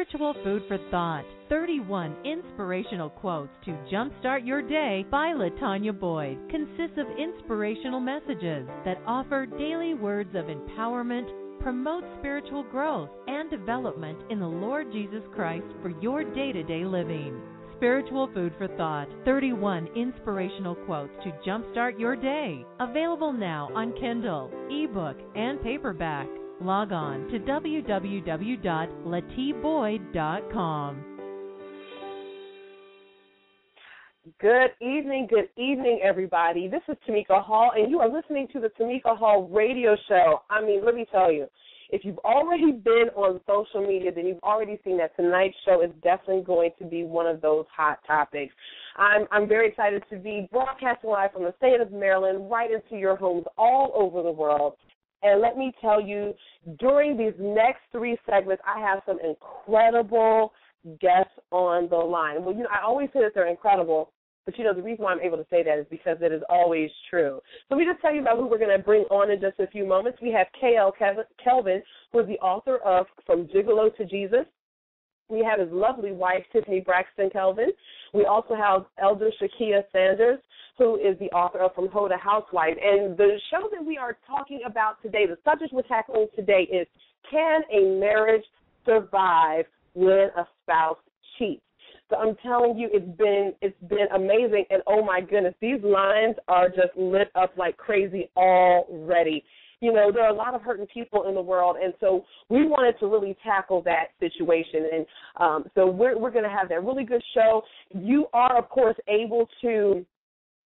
Spiritual Food for Thought, 31 inspirational quotes to jumpstart your day by LaTanya Boyd, consists of inspirational messages that offer daily words of empowerment, promote spiritual growth and development in the Lord Jesus Christ for your day-to-day living. Spiritual Food for Thought, 31 inspirational quotes to jumpstart your day. Available now on Kindle, ebook, and paperback. Log on to www.latboyd.com. Good evening, everybody. This is Tamika Hall, and you are listening to the Tamika Hall Radio Show. I mean, let me tell you, if you've already been on social media, then you've already seen that tonight's show is definitely going to be one of those hot topics. I'm very excited to be broadcasting live from the state of Maryland right into your homes all over the world. And let me tell you, during these next three segments, I have some incredible guests on the line. Well, I always say that they're incredible, but, the reason why I'm able to say that is because it is always true. So let me just tell you about who we're going to bring on in just a few moments. We have Kelvin, who is the author of From Gigolo to Jesus. We have his lovely wife, Tiffany Braxton Kelvin. We also have Elder Shakia Sanders, who is the author of From Hoe to Housewife. And the show that we are talking about today, the subject we're tackling today is, can a marriage survive when a spouse cheats? So I'm telling you, it's been amazing. And, oh, my goodness, these lines are just lit up like crazy already. There are a lot of hurting people in the world, and so we wanted to really tackle that situation. And so we're going to have that really good show. You are, of course, able to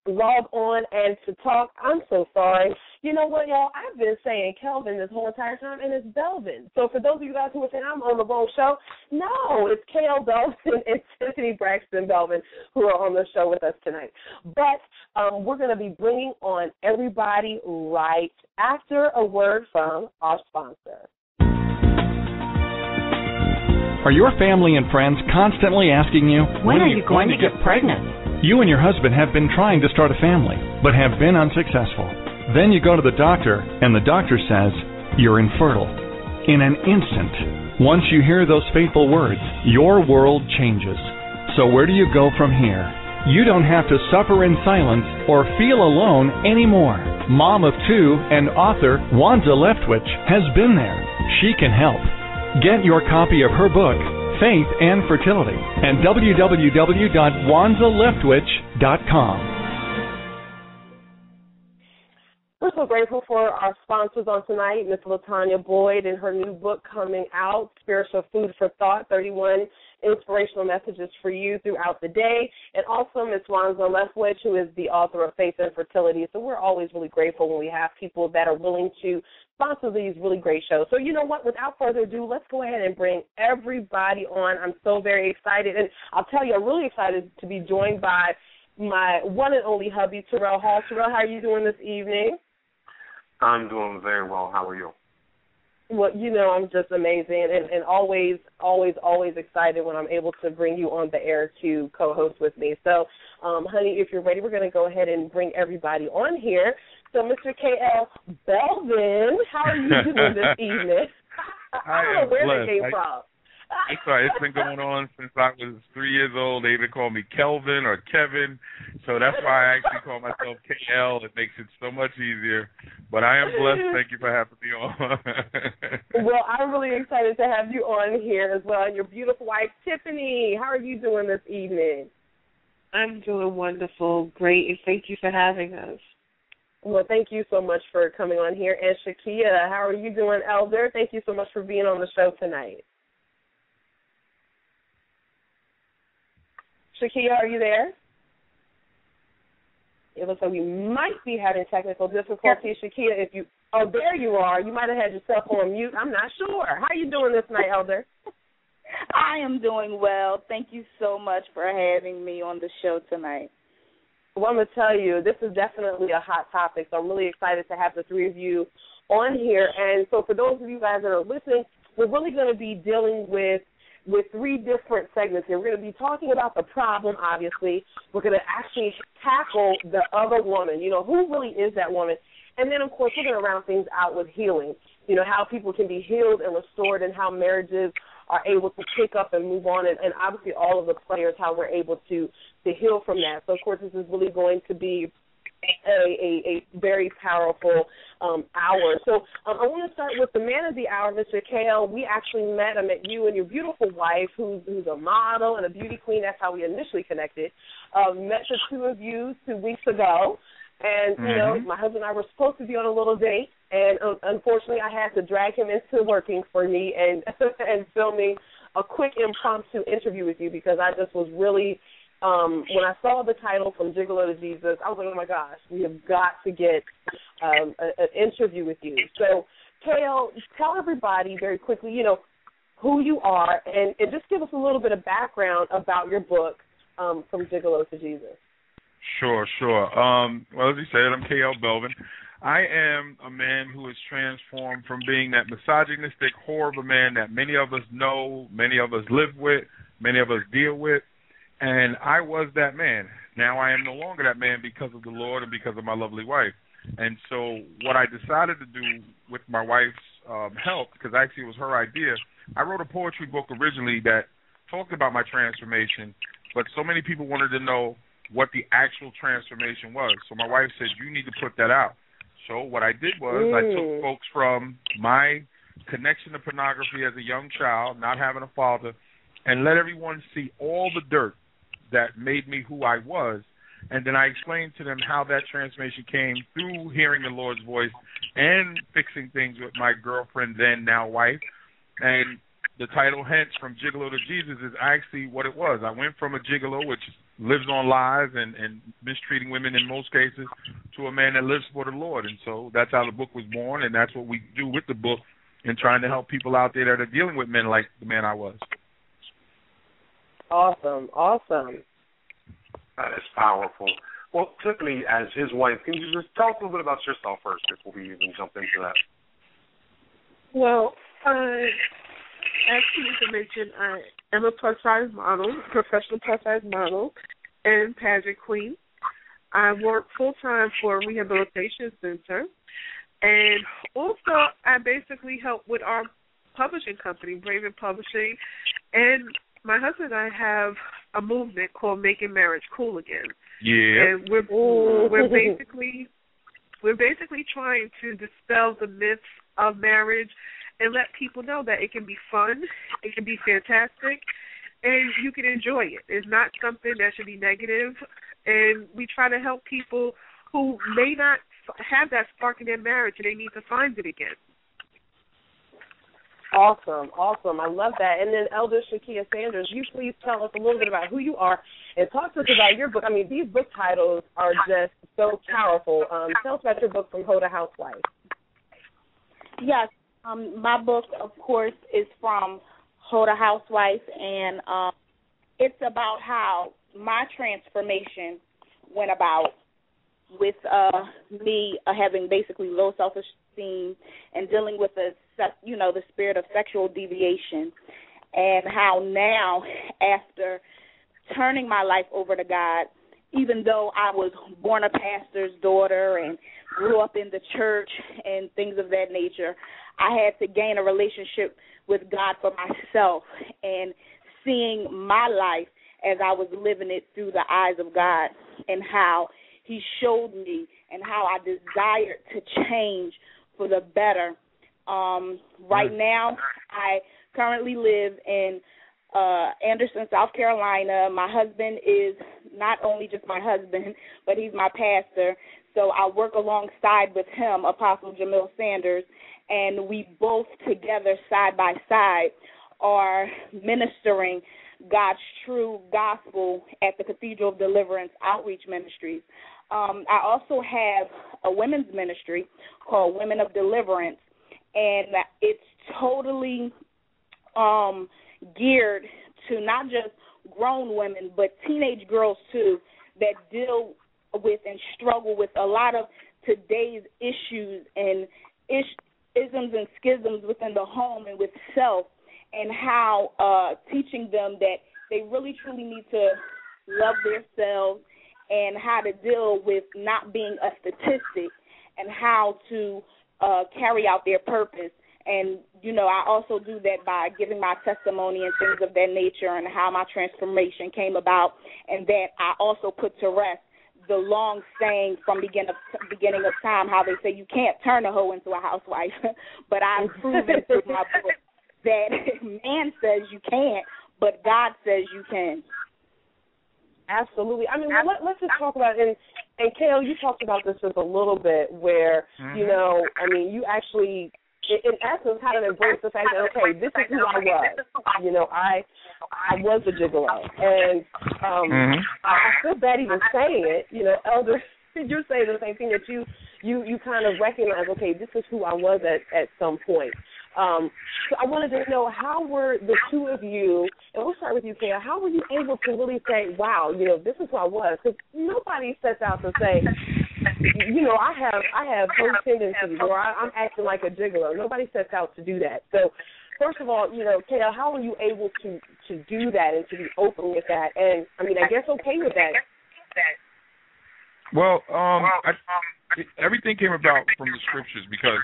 log on and to talk. I'm so sorry. You know what, y'all? I've been saying Kelvin this whole entire time, and it's Belvin. So for those of you guys who are saying I'm on the wrong show, no, it's K.L. Belvin and Tiffany Braxton Belvin who are on the show with us tonight. But we're going to be bringing on everybody right after a word from our sponsor. Are your family and friends constantly asking you, when are you going to get pregnant? You and your husband have been trying to start a family, but have been unsuccessful. Then you go to the doctor, and the doctor says, you're infertile. In an instant, once you hear those fateful words, your world changes. So where do you go from here? You don't have to suffer in silence or feel alone anymore. Mom of two and author Wanza Leftwich has been there. She can help. Get your copy of her book, Faith and Fertility, at www.wanzaleftwich.com. We're so grateful for our sponsors on tonight, Ms. LaTanya Boyd and her new book coming out, Spiritual Food for Thought, 31 Inspirational Messages for You Throughout the Day, and also Ms. Wanza Leftwich, who is the author of Faith and Fertility. So we're always really grateful when we have people that are willing to sponsor these really great shows. So you know what, without further ado, let's go ahead and bring everybody on. I'm so very excited, and I'll tell you, I'm really excited to be joined by my one and only hubby, Terrell Hall. Terrell, how are you doing this evening? I'm doing very well. How are you? Well, I'm just amazing and always excited when I'm able to bring you on the air to co-host with me. So, honey, if you're ready, we're going to go ahead and bring everybody on here. So, Mr. K.L. Belvin, how are you doing this evening? I don't know where that came from. It's all right. It's been going on since I was 3 years old. They either call me Kelvin or Kevin, so that's why I actually call myself KL. It makes it so much easier. But I am blessed. Thank you for having me on. Well, I'm really excited to have you on here as well. And your beautiful wife, Tiffany, how are you doing this evening? I'm doing wonderful, great, and thank you for having us. Well, thank you so much for coming on here. And Shakia, how are you doing, Elder? Thank you so much for being on the show tonight. Shakia, are you there? It looks like we might be having technical difficulties. Shakia, there you are. You might have had yourself on mute. I'm not sure. How are you doing this night, Elder? I am doing well. Thank you so much for having me on the show tonight. Well, I'm going to tell you, this is definitely a hot topic, so I'm really excited to have the three of you on here. And so for those of you guys that are listening, we're really going to be dealing with three different segments here. We're going to be talking about the problem, obviously. We're going to actually tackle the other woman. Who really is that woman? And then, of course, we're going to round things out with healing, how people can be healed and restored and how marriages are able to pick up and move on, and obviously all of the players, how we're able to heal from that. So, of course, this is really going to be a very powerful hour. So I want to start with the man of the hour, Mr. KL. We actually met. I met you and your beautiful wife, who's a model and a beauty queen. That's how we initially connected. Met the two of you 2 weeks ago. And, you know, my husband and I were supposed to be on a little date, and unfortunately I had to drag him into working for me and filming a quick impromptu interview with you, because I just was really, when I saw the title From Gigolo to Jesus, I was like, oh, my gosh, we have got to get an interview with you. So, KL, tell everybody very quickly, you know, who you are, and just give us a little bit of background about your book, From Gigolo to Jesus. Sure. Well, as you said, I'm KL Belvin. I am a man who is transformed from being that misogynistic, horrible man that many of us know, many of us live with, many of us deal with, and I was that man. Now I am no longer that man because of the Lord and because of my lovely wife. And so what I decided to do with my wife's help, because actually it was her idea, I wrote a poetry book originally that talked about my transformation, but so many people wanted to know what the actual transformation was. So my wife said, you need to put that out. So what I did was I took folks from my connection to pornography as a young child, not having a father, and let everyone see all the dirt that made me who I was. And then I explained to them how that transformation came through hearing the Lord's voice and fixing things with my girlfriend, then now wife. And the title, hence, From Gigolo to Jesus, is actually what it was. I went from a gigolo, which lives on lies and mistreating women in most cases, to a man that lives for the Lord. And so that's how the book was born, and that's what we do with the book in trying to help people out there that are dealing with men like the man I was. Awesome. That is powerful. Well, Tiffany, as his wife, can you just tell us a little bit about yourself first before we even jump into that? Well, as Tamika mentioned, I am a plus-size model, professional plus-size model, and pageant queen. I work full-time for a rehabilitation center, and also I basically help with our publishing company, Braven Publishing, and my husband and I have a movement called Making Marriage Cool Again. Yeah. And we're basically trying to dispel the myths of marriage and let people know that it can be fun, it can be fantastic, and you can enjoy it. It's not something that should be negative, and we try to help people who may not have that spark in their marriage and they need to find it again. Awesome. I love that. And then, Elder Shakia Sanders, you please tell us a little bit about who you are and talk to us about your book. I mean, these book titles are just so powerful. Tell us about your book, From Hoe to Housewife. Yes. My book, of course, is From Hoe to Housewife, and it's about how my transformation went about with me having basically low self-esteem and dealing with the spirit of sexual deviation, and how now, after turning my life over to God, even though I was born a pastor's daughter and grew up in the church and things of that nature, I had to gain a relationship with God for myself and seeing my life as I was living it through the eyes of God, and how he showed me and how I desired to change for the better. Right now, I currently live in Anderson, South Carolina. My husband is not only just my husband, but he's my pastor. So I work alongside with him, Apostle Jamil Sanders, and we both together, side by side, are ministering God's true gospel at the Cathedral of Deliverance Outreach Ministries. I also have a women's ministry called Women of Deliverance, and it's totally geared to not just grown women, but teenage girls too, that deal with and struggle with a lot of today's issues and isms and schisms within the home and with self, and how teaching them that they really truly need to love themselves and how to deal with not being a statistic and how to carry out their purpose And, you know, I also do that by giving my testimony and things of that nature and how my transformation came about, and that I also put to rest the long saying from beginning of time, how they say you can't turn a hoe into a housewife. But I've proven through my book that man says you can't, but God says you can. Absolutely. I mean, well, let's just talk about it. And Kale, you talked about this just a little bit where, you know, I mean, you actually, in essence, kind of embrace the fact that, okay, this is who I was. You know, I was a gigolo. And I feel bad even saying it. You know, Elder, you're saying the same thing, that you kind of recognize, okay, this is who I was at some point. So I wanted to know, how were the two of you, and we'll start with you, Kale, how were you able to really say, wow, you know, this is who I was? Because nobody sets out to say, you know, I have those tendencies, or I'm acting like a gigolo. Nobody sets out to do that. So first of all, you know, Kale, how were you able to do that and to be open with that? And, I mean, I guess okay with that. Well, everything came about from the scriptures, because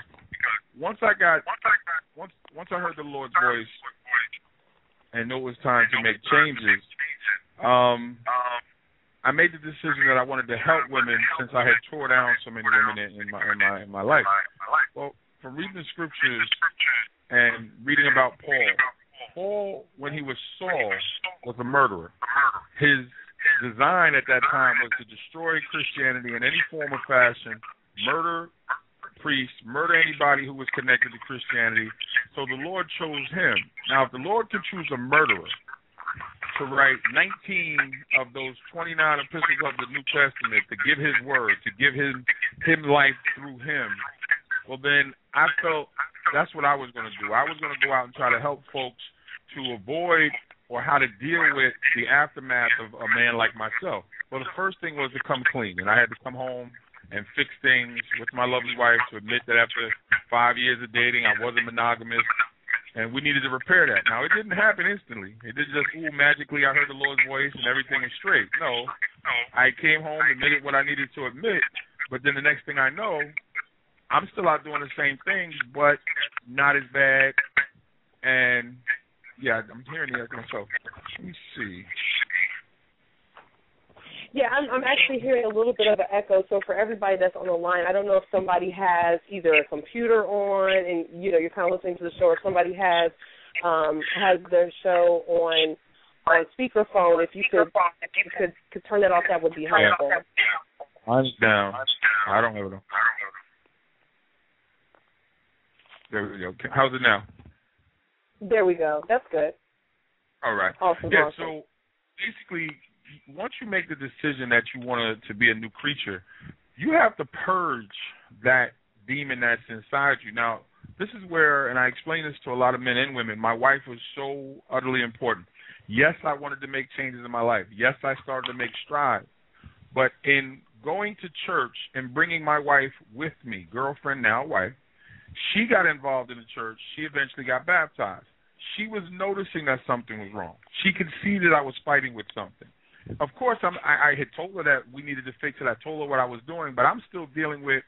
once I heard the Lord's voice and knew it was time to make changes, I made the decision that I wanted to help women, since I had tore down so many women in my life. Well, from reading the scriptures and reading about Paul, when he was Saul, was a murderer. His design at that time was to destroy Christianity in any form or fashion, murder priests, murder anybody who was connected to Christianity. So the Lord chose him. Now, if the Lord could choose a murderer to write 19 of those 29 epistles of the New Testament, to give his word, to give him life through him, well, then I felt that's what I was going to do. I was going to go out and try to help folks to avoid or how to deal with the aftermath of a man like myself. Well, the first thing was to come clean, and I had to come home and fix things with my lovely wife, to admit that after 5 years of dating, I wasn't monogamous, and we needed to repair that. Now, it didn't happen instantly. It didn't just, magically I heard the Lord's voice and everything was straight. No, I came home, admitted what I needed to admit, but then the next thing I know, I'm still out doing the same things, but not as bad. And, yeah, I'm hearing the echo myself. Let me see. Yeah, I'm actually hearing a little bit of an echo. So for everybody that's on the line, I don't know if somebody has either a computer on and, you know, you're kind of listening to the show, or somebody has their show on speakerphone. If you could turn that off, that would be helpful. I'm down. I don't have it on. There we go. How's it now? There we go. That's good. All right. Awesome. Yeah, awesome. So basically, once you make the decision that you want to be a new creature, you have to purge that demon that's inside you. Now, this is where, and I explain this to a lot of men and women, my wife was so utterly important. Yes, I wanted to make changes in my life. Yes, I started to make strides. But in going to church and bringing my wife with me, girlfriend, now wife, she got involved in the church. She eventually got baptized. She was noticing that something was wrong. She could see that I was fighting with something. Of course, I had told her that we needed to fix it. I told her what I was doing, but I'm still dealing with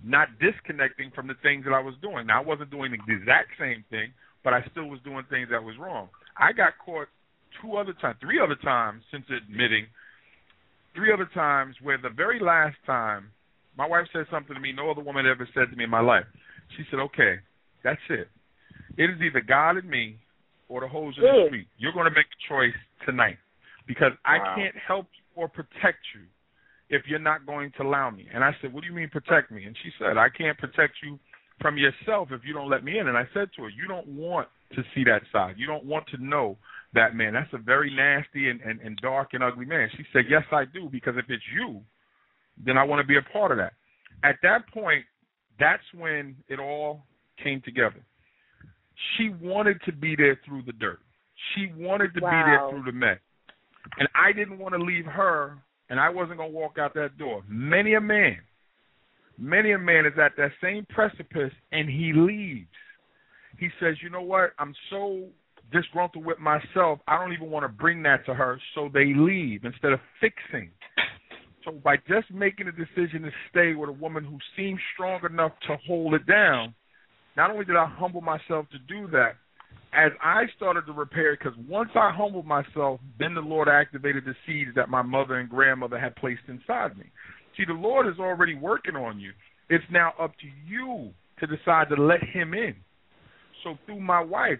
not disconnecting from the things that I was doing. Now, I wasn't doing the exact same thing, but I still was doing things that was wrong. I got caught three other times since admitting, 3 other times where the very last time my wife said something to me no other woman ever said to me in my life. She said, okay, that's it. It is either God in me or the hoes in the street. You're going to make a choice tonight, because I can't help you or protect you if you're not going to allow me. And I said, what do you mean protect me? And she said, I can't protect you from yourself if you don't let me in. And I said to her, you don't want to see that side. You don't want to know that man. That's a very nasty and dark and ugly man. She said, yes, I do, because if it's you, then I want to be a part of that. At that point, that's when it all came together. She wanted to be there through the dirt. She wanted to be there through the mess. And I didn't want to leave her, and I wasn't going to walk out that door. Many a man is at that same precipice, and he leaves. He says, you know what, I'm so disgruntled with myself, I don't even want to bring that to her, so they leave instead of fixing. So by just making a decision to stay with a woman who seems strong enough to hold it down, not only did I humble myself to do that, as I started to repair it, because once I humbled myself, then the Lord activated the seeds that my mother and grandmother had placed inside me. See, the Lord is already working on you. It's now up to you to decide to let him in. So through my wife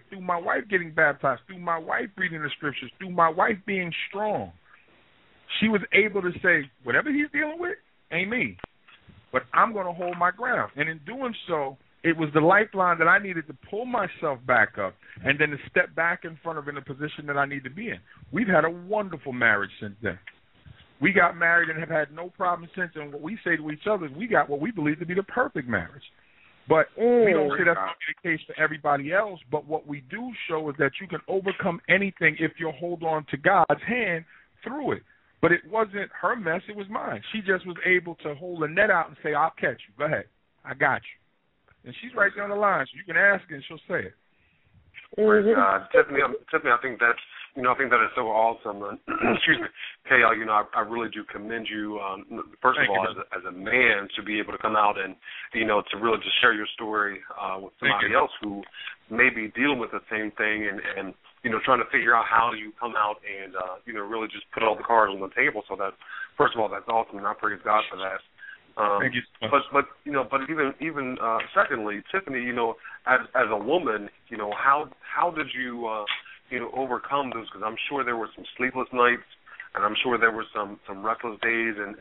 getting baptized, through my wife reading the scriptures, through my wife being strong, she was able to say, whatever he's dealing with ain't me, but I'm going to hold my ground. And in doing so, it was the lifeline that I needed to pull myself back up and then to step back in front of in the position that I need to be in. We've had a wonderful marriage since then. We got married and have had no problem since, and what we say to each other is we got what we believe to be the perfect marriage. But we don't say that's not the case for everybody else, but what we do show is that you can overcome anything if you hold on to God's hand through it. But it wasn't her mess, it was mine. She just was able to hold a net out and say, I'll catch you. Go ahead. I got you. And she's right down the line, so you can ask her and she'll say it. Praise God. Tiffany, I think that's, I think that is so awesome. Excuse me, KL, I really do commend you, first of all, as a man, to be able to come out and, to really just share your story with somebody else who may be dealing with the same thing and trying to figure out how do you come out and, really just put all the cards on the table. So that, first of all, that's awesome, and I praise God for that. Thank you so much. But even secondly, Tiffany, as a woman, how did you overcome those? Because I'm sure there were some sleepless nights, and I'm sure there were some restless days, and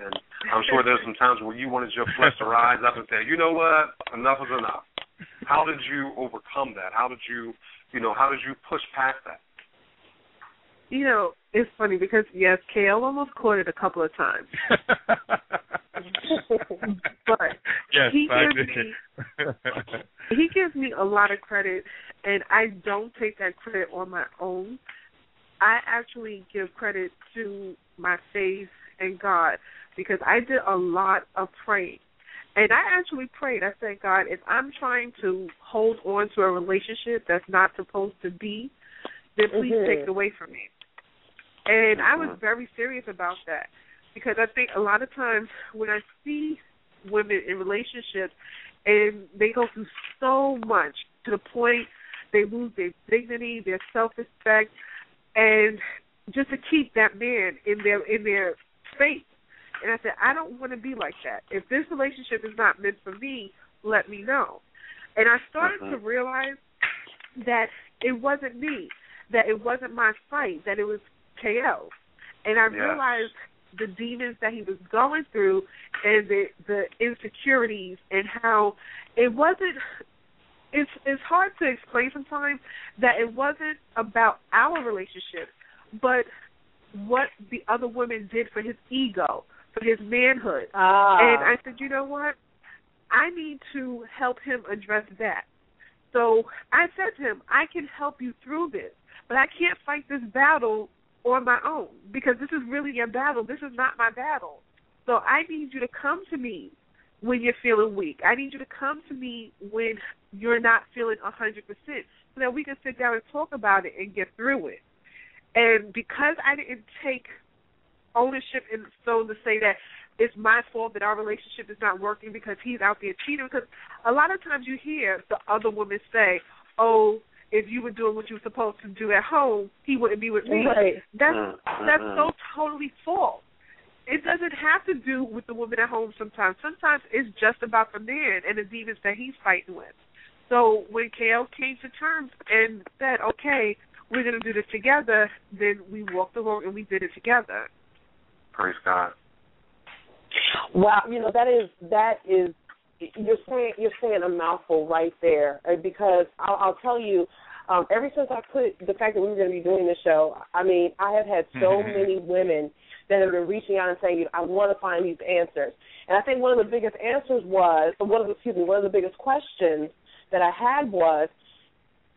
I'm sure there's some times where you wanted your flesh to rise up and say, you know what, enough is enough. How did you overcome that? How did you push past that? It's funny because, yes, KL almost caught it a couple of times. But yes, he gives me a lot of credit, and I don't take that credit on my own. I actually give credit to my faith and God, because I did a lot of praying. And I actually prayed. I said, God, if I'm trying to hold on to a relationship that's not supposed to be, then please take it away from me. And I was very serious about that, because I think a lot of times when I see women in relationships and they go through so much to the point they lose their dignity, their self-respect, and just to keep that man in their space. And I said, I don't want to be like that. If this relationship is not meant for me, let me know. And I started to realize that it wasn't me, that it wasn't my fight, that it was KL. And I realized the demons that he was going through and the insecurities, and how it wasn't, it's hard to explain sometimes that it wasn't about our relationship, but what the other woman did for his ego, for his manhood. And I said, you know what? I need to help him address that. So I said to him, I can help you through this, but I can't fight this battle on my own, because this is really your battle. This is not my battle. So I need you to come to me when you're feeling weak. I need you to come to me when you're not feeling 100%, so that we can sit down and talk about it and get through it. And because I didn't take ownership, and so to say that it's my fault that our relationship is not working because he's out there cheating, because a lot of times you hear the other woman say, oh, if you were doing what you were supposed to do at home, he wouldn't be with me. Right. That's so totally false. It doesn't have to do with the woman at home sometimes. Sometimes it's just about the man and the demons that he's fighting with. So when KL came to terms and said, okay, we're going to do this together, then we walked along and we did it together. Praise God. Wow, that is you're saying a mouthful right there, because I'll tell you, ever since I put the fact that we were going to be doing this show, I mean, I have had so many women that have been reaching out and saying, I want to find these answers. And I think one of the biggest answers was, one of the biggest questions that I had was,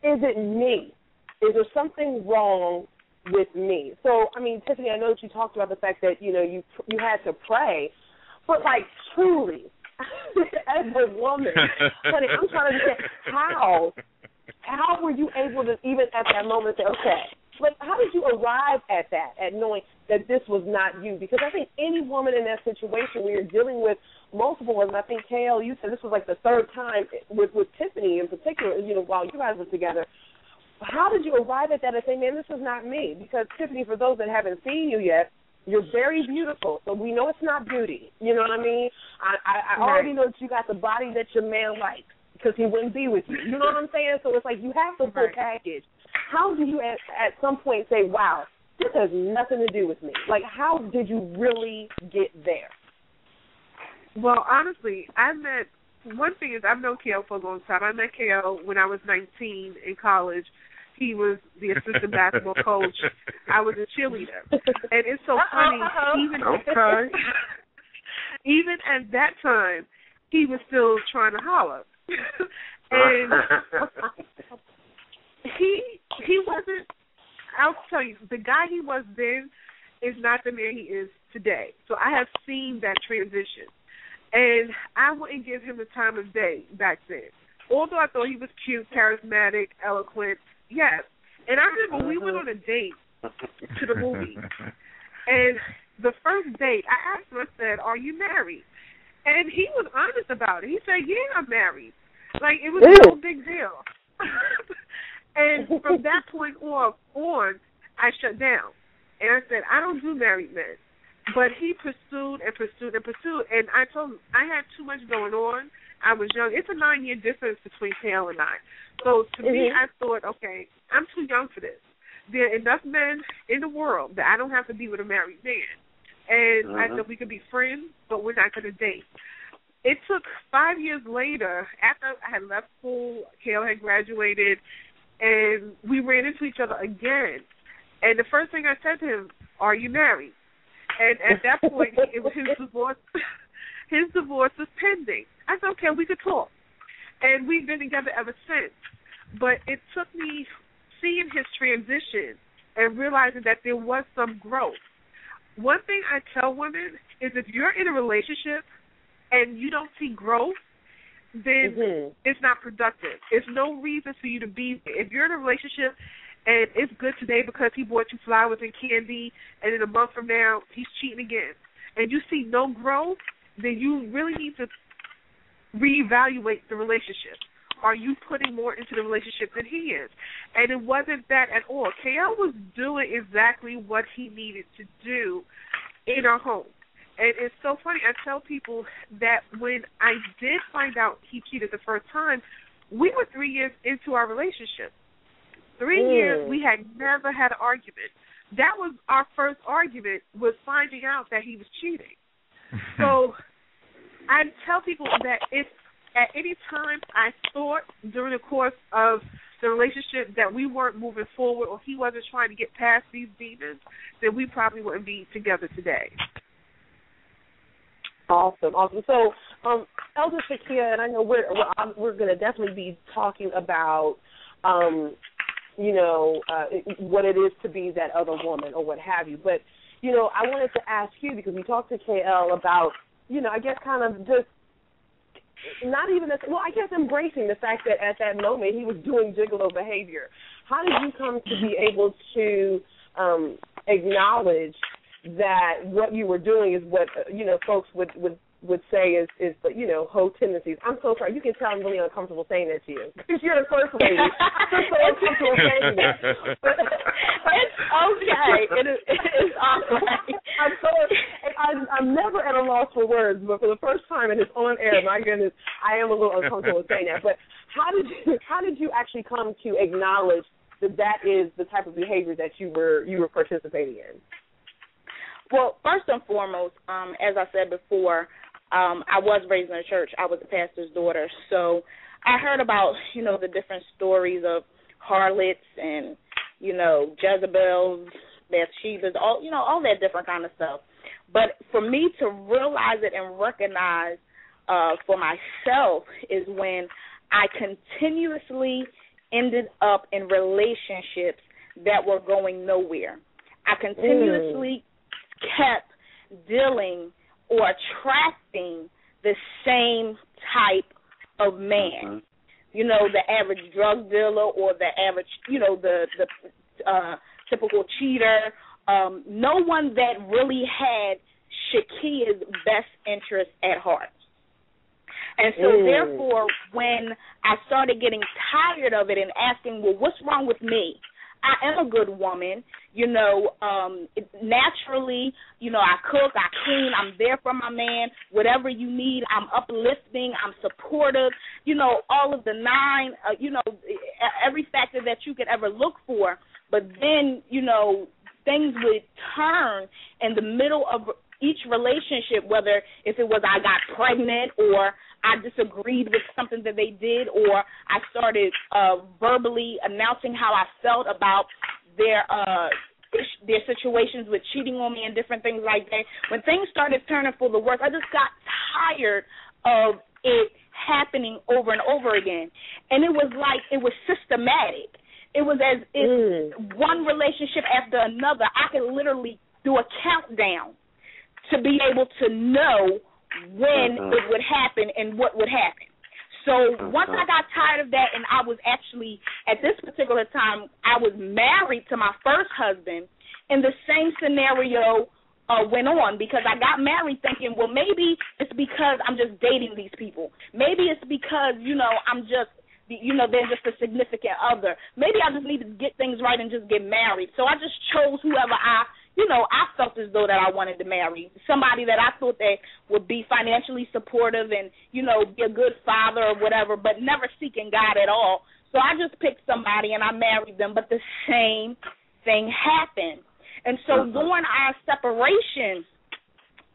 is it me? Is there something wrong with me? So, I mean, Tiffany, I know that you talked about the fact that, you had to pray, but, like, truly, as a woman, honey, I'm trying to understand how were you able to, even at that moment, say, okay, like, how did you arrive at that, at knowing that this was not you? Because I think any woman in that situation where you're dealing with multiple women, I think, KL, you said this was like the third time with Tiffany in particular, you know, while you guys were together. How did you arrive at that and say, man, this is not me? Because, Tiffany, for those that haven't seen you yet, you're very beautiful, so we know it's not beauty. You know what I mean? I already know that you got the body that your man likes because he wouldn't be with you. You know what I'm saying? So it's like you have the full package. How do you at some point say, wow, this has nothing to do with me? Like, how did you really get there? Well, honestly, one thing is I've known KL for a long time. I met KL when I was 19 in college. He was the assistant basketball coach. I was a cheerleader. And it's so funny, even at that time, he was still trying to holler. And he wasn't, I'll tell you, the guy he was then is not the man he is today. So I have seen that transition. And I wouldn't give him the time of day back then. Although I thought he was cute, charismatic, eloquent, yes. And I remember we went on a date to the movie. And the first date, I asked him, I said, are you married? And he was honest about it. He said, yeah, I'm married. Like, it was no big deal. And from that point on, I shut down. And I said, I don't do married men. But he pursued and pursued and pursued. And I told him I had too much going on. I was young. It's a 9-year difference between KL and I. So to me, I thought, okay, I'm too young for this. There are enough men in the world that I don't have to be with a married man. And I said we could be friends, but we're not going to date. It took 5 years later, after I had left school, KL had graduated, and we ran into each other again. And the first thing I said to him, are you married? And at that point, his divorce was pending. I said, okay, we could talk. And we've been together ever since. But it took me seeing his transition and realizing that there was some growth. One thing I tell women is if you're in a relationship and you don't see growth, then it's not productive. There's no reason for you to be there. If you're in a relationship and it's good today because he bought you flowers and candy, and in a month from now he's cheating again, and you see no growth, then you really need to reevaluate the relationship. Are you putting more into the relationship than he is? And it wasn't that at all. KL was doing exactly what he needed to do in our home. And it's so funny. I tell people that when I did find out he cheated the first time, we were 3 years into our relationship. 3 years, we had never had an argument. That was our first argument, was finding out that he was cheating. So I tell people that if at any time I thought during the course of the relationship that we weren't moving forward or he wasn't trying to get past these demons, then we probably wouldn't be together today. Awesome. So, Elder Shakia, and I know we're going to definitely be talking about, what it is to be that other woman or what have you. But, I wanted to ask you, because we talked to KL about, I guess kind of just not even, embracing the fact that at that moment he was doing gigolo behavior. How did you come to be able to acknowledge that what you were doing is what, folks would say is hoe tendencies? I'm so sorry. You can tell I'm really uncomfortable saying that to you because you're the first lady. I'm so uncomfortable saying that. It's okay. It's all right. I'm never at a loss for words, but for the first time and it's on air, my goodness, I am a little uncomfortable with saying that. But how did you actually come to acknowledge that is the type of behavior that you were participating in? Well, first and foremost, as I said before, I was raised in a church. I was a pastor's daughter. So I heard about, the different stories of harlots and, Jezebels, Bathshebas, all that different kind of stuff. But for me to realize it and recognize for myself is when I continuously ended up in relationships that were going nowhere. I continuously kept dealing or attracting the same type of man. The average drug dealer or the average, the typical cheater, no one that really had Shakia's best interest at heart. And so, therefore, when I started getting tired of it and asking, well, what's wrong with me? I am a good woman, naturally, I cook, I clean, I'm there for my man, whatever you need, I'm uplifting, I'm supportive, all of the nine, every factor that you could ever look for. But then, things would turn in the middle of each relationship, whether if it was I got pregnant or I disagreed with something that they did, or I started verbally announcing how I felt about their situations with cheating on me and different things like that. When things started turning for the worse, I just got tired of it happening over and over again. And it was like it was systematic. It was as if one relationship after another, I could literally do a countdown to be able to know when it would happen and what would happen. So once I got tired of that, and I was actually, at this particular time, I was married to my first husband, and the same scenario went on, because I got married thinking, well, maybe it's because I'm just dating these people. Maybe it's because, I'm just, they're just a significant other. Maybe I just need to get things right and just get married. So I just chose whoever I felt as though that I wanted to marry, somebody that I thought that would be financially supportive and, be a good father or whatever, but never seeking God at all. So I just picked somebody and I married them, but the same thing happened. And so during our separation,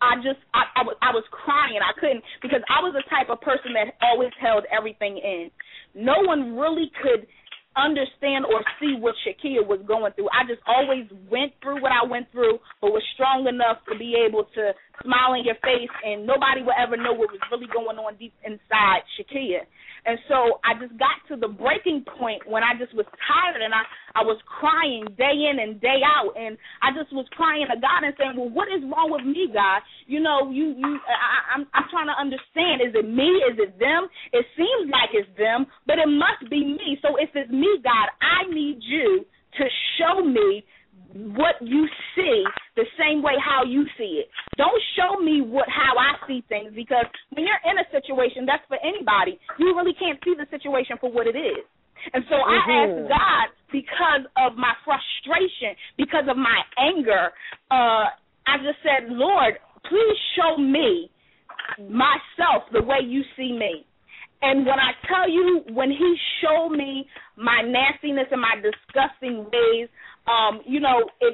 I was crying. I couldn't, because I was the type of person that always held everything in. No one really could understand or see what Shakia was going through. I just always went through what I went through, but was strong enough to be able to smile in your face, and nobody would ever know what was really going on deep inside Shakia. And so I just got to the breaking point when I just was tired, and I was crying day in and day out, and I just was crying to God and saying, well, what is wrong with me, God? I'm trying to understand. Is it me? Is it them? It seems like it's them, but it must be me. So if it's me, God, I need you to show me what you see the same way how you see it. Don't show me how I see things, because when you're in a situation, that's for anybody. You really can't see the situation for what it is. And so I asked God, because of my frustration, because of my anger, I just said, Lord, please show me myself the way you see me. And when I tell you, when he showed me my nastiness and my disgusting ways,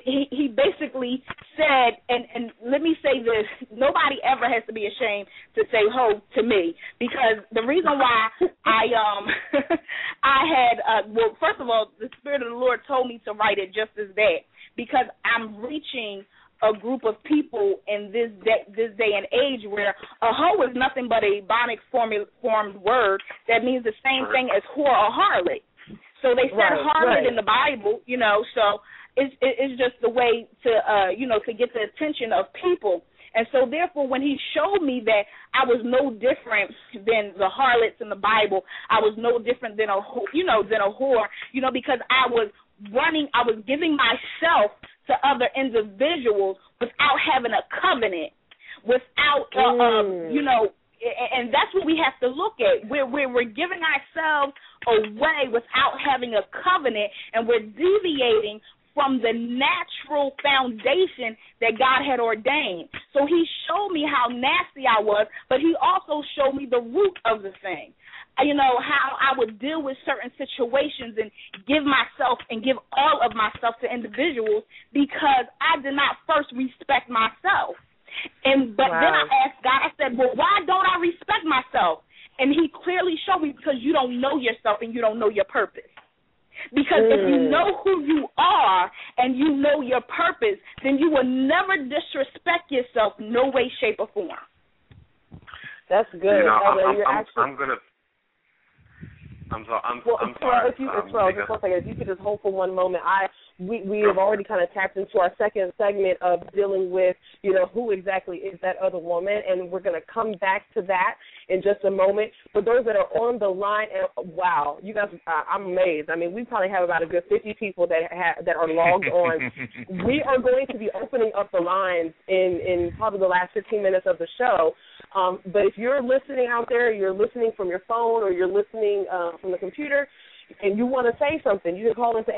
he basically said, and let me say this, nobody ever has to be ashamed to say ho to me, because the reason why first of all, the Spirit of the Lord told me to write it just as that, because I'm reaching a group of people in this day and age where a hoe is nothing but a Ebonic formed word that means the same thing as whore or harlot. So they said harlot in the Bible, so it's just the way to get the attention of people. And so therefore, when he showed me that I was no different than the harlots in the Bible, I was no different than a whore, because I was giving myself to other individuals without having a covenant, without, and that's what we have to look at. We're giving ourselves away without having a covenant, and we're deviating from the natural foundation that God had ordained. So he showed me how nasty I was, but he also showed me the root of the thing. How I would deal with certain situations and give all of myself to individuals because I did not first respect myself. But then I asked God, I said, well, why don't I respect myself? And he clearly showed me, because you don't know yourself and you don't know your purpose. Because if you know who you are and you know your purpose, then you will never disrespect yourself, no way, shape, or form. That's good. I'm sorry. Just one second. If you could just hold for one moment. We have already kind of tapped into our second segment of dealing with, who exactly is that other woman, and we're going to come back to that in just a moment. For those that are on the line, and wow, you guys, I'm amazed. I mean, we probably have about a good 50 people that are logged on. We are going to be opening up the lines in probably the last 15 minutes of the show. But if you're listening out there, you're listening from your phone or you're listening from the computer, and you want to say something, you can call us at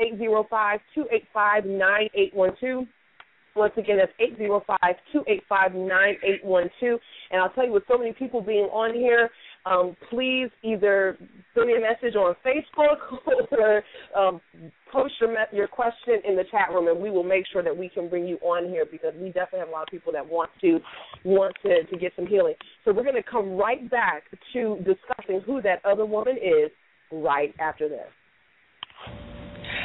805-285-9812. Once again, that's 805-285-9812. And I'll tell you, with so many people being on here, please either send me a message on Facebook or post your question in the chat room, and we will make sure that we can bring you on here, because we definitely have a lot of people that want to get some healing. So we're going to come right back to discussing who that other woman is right after this.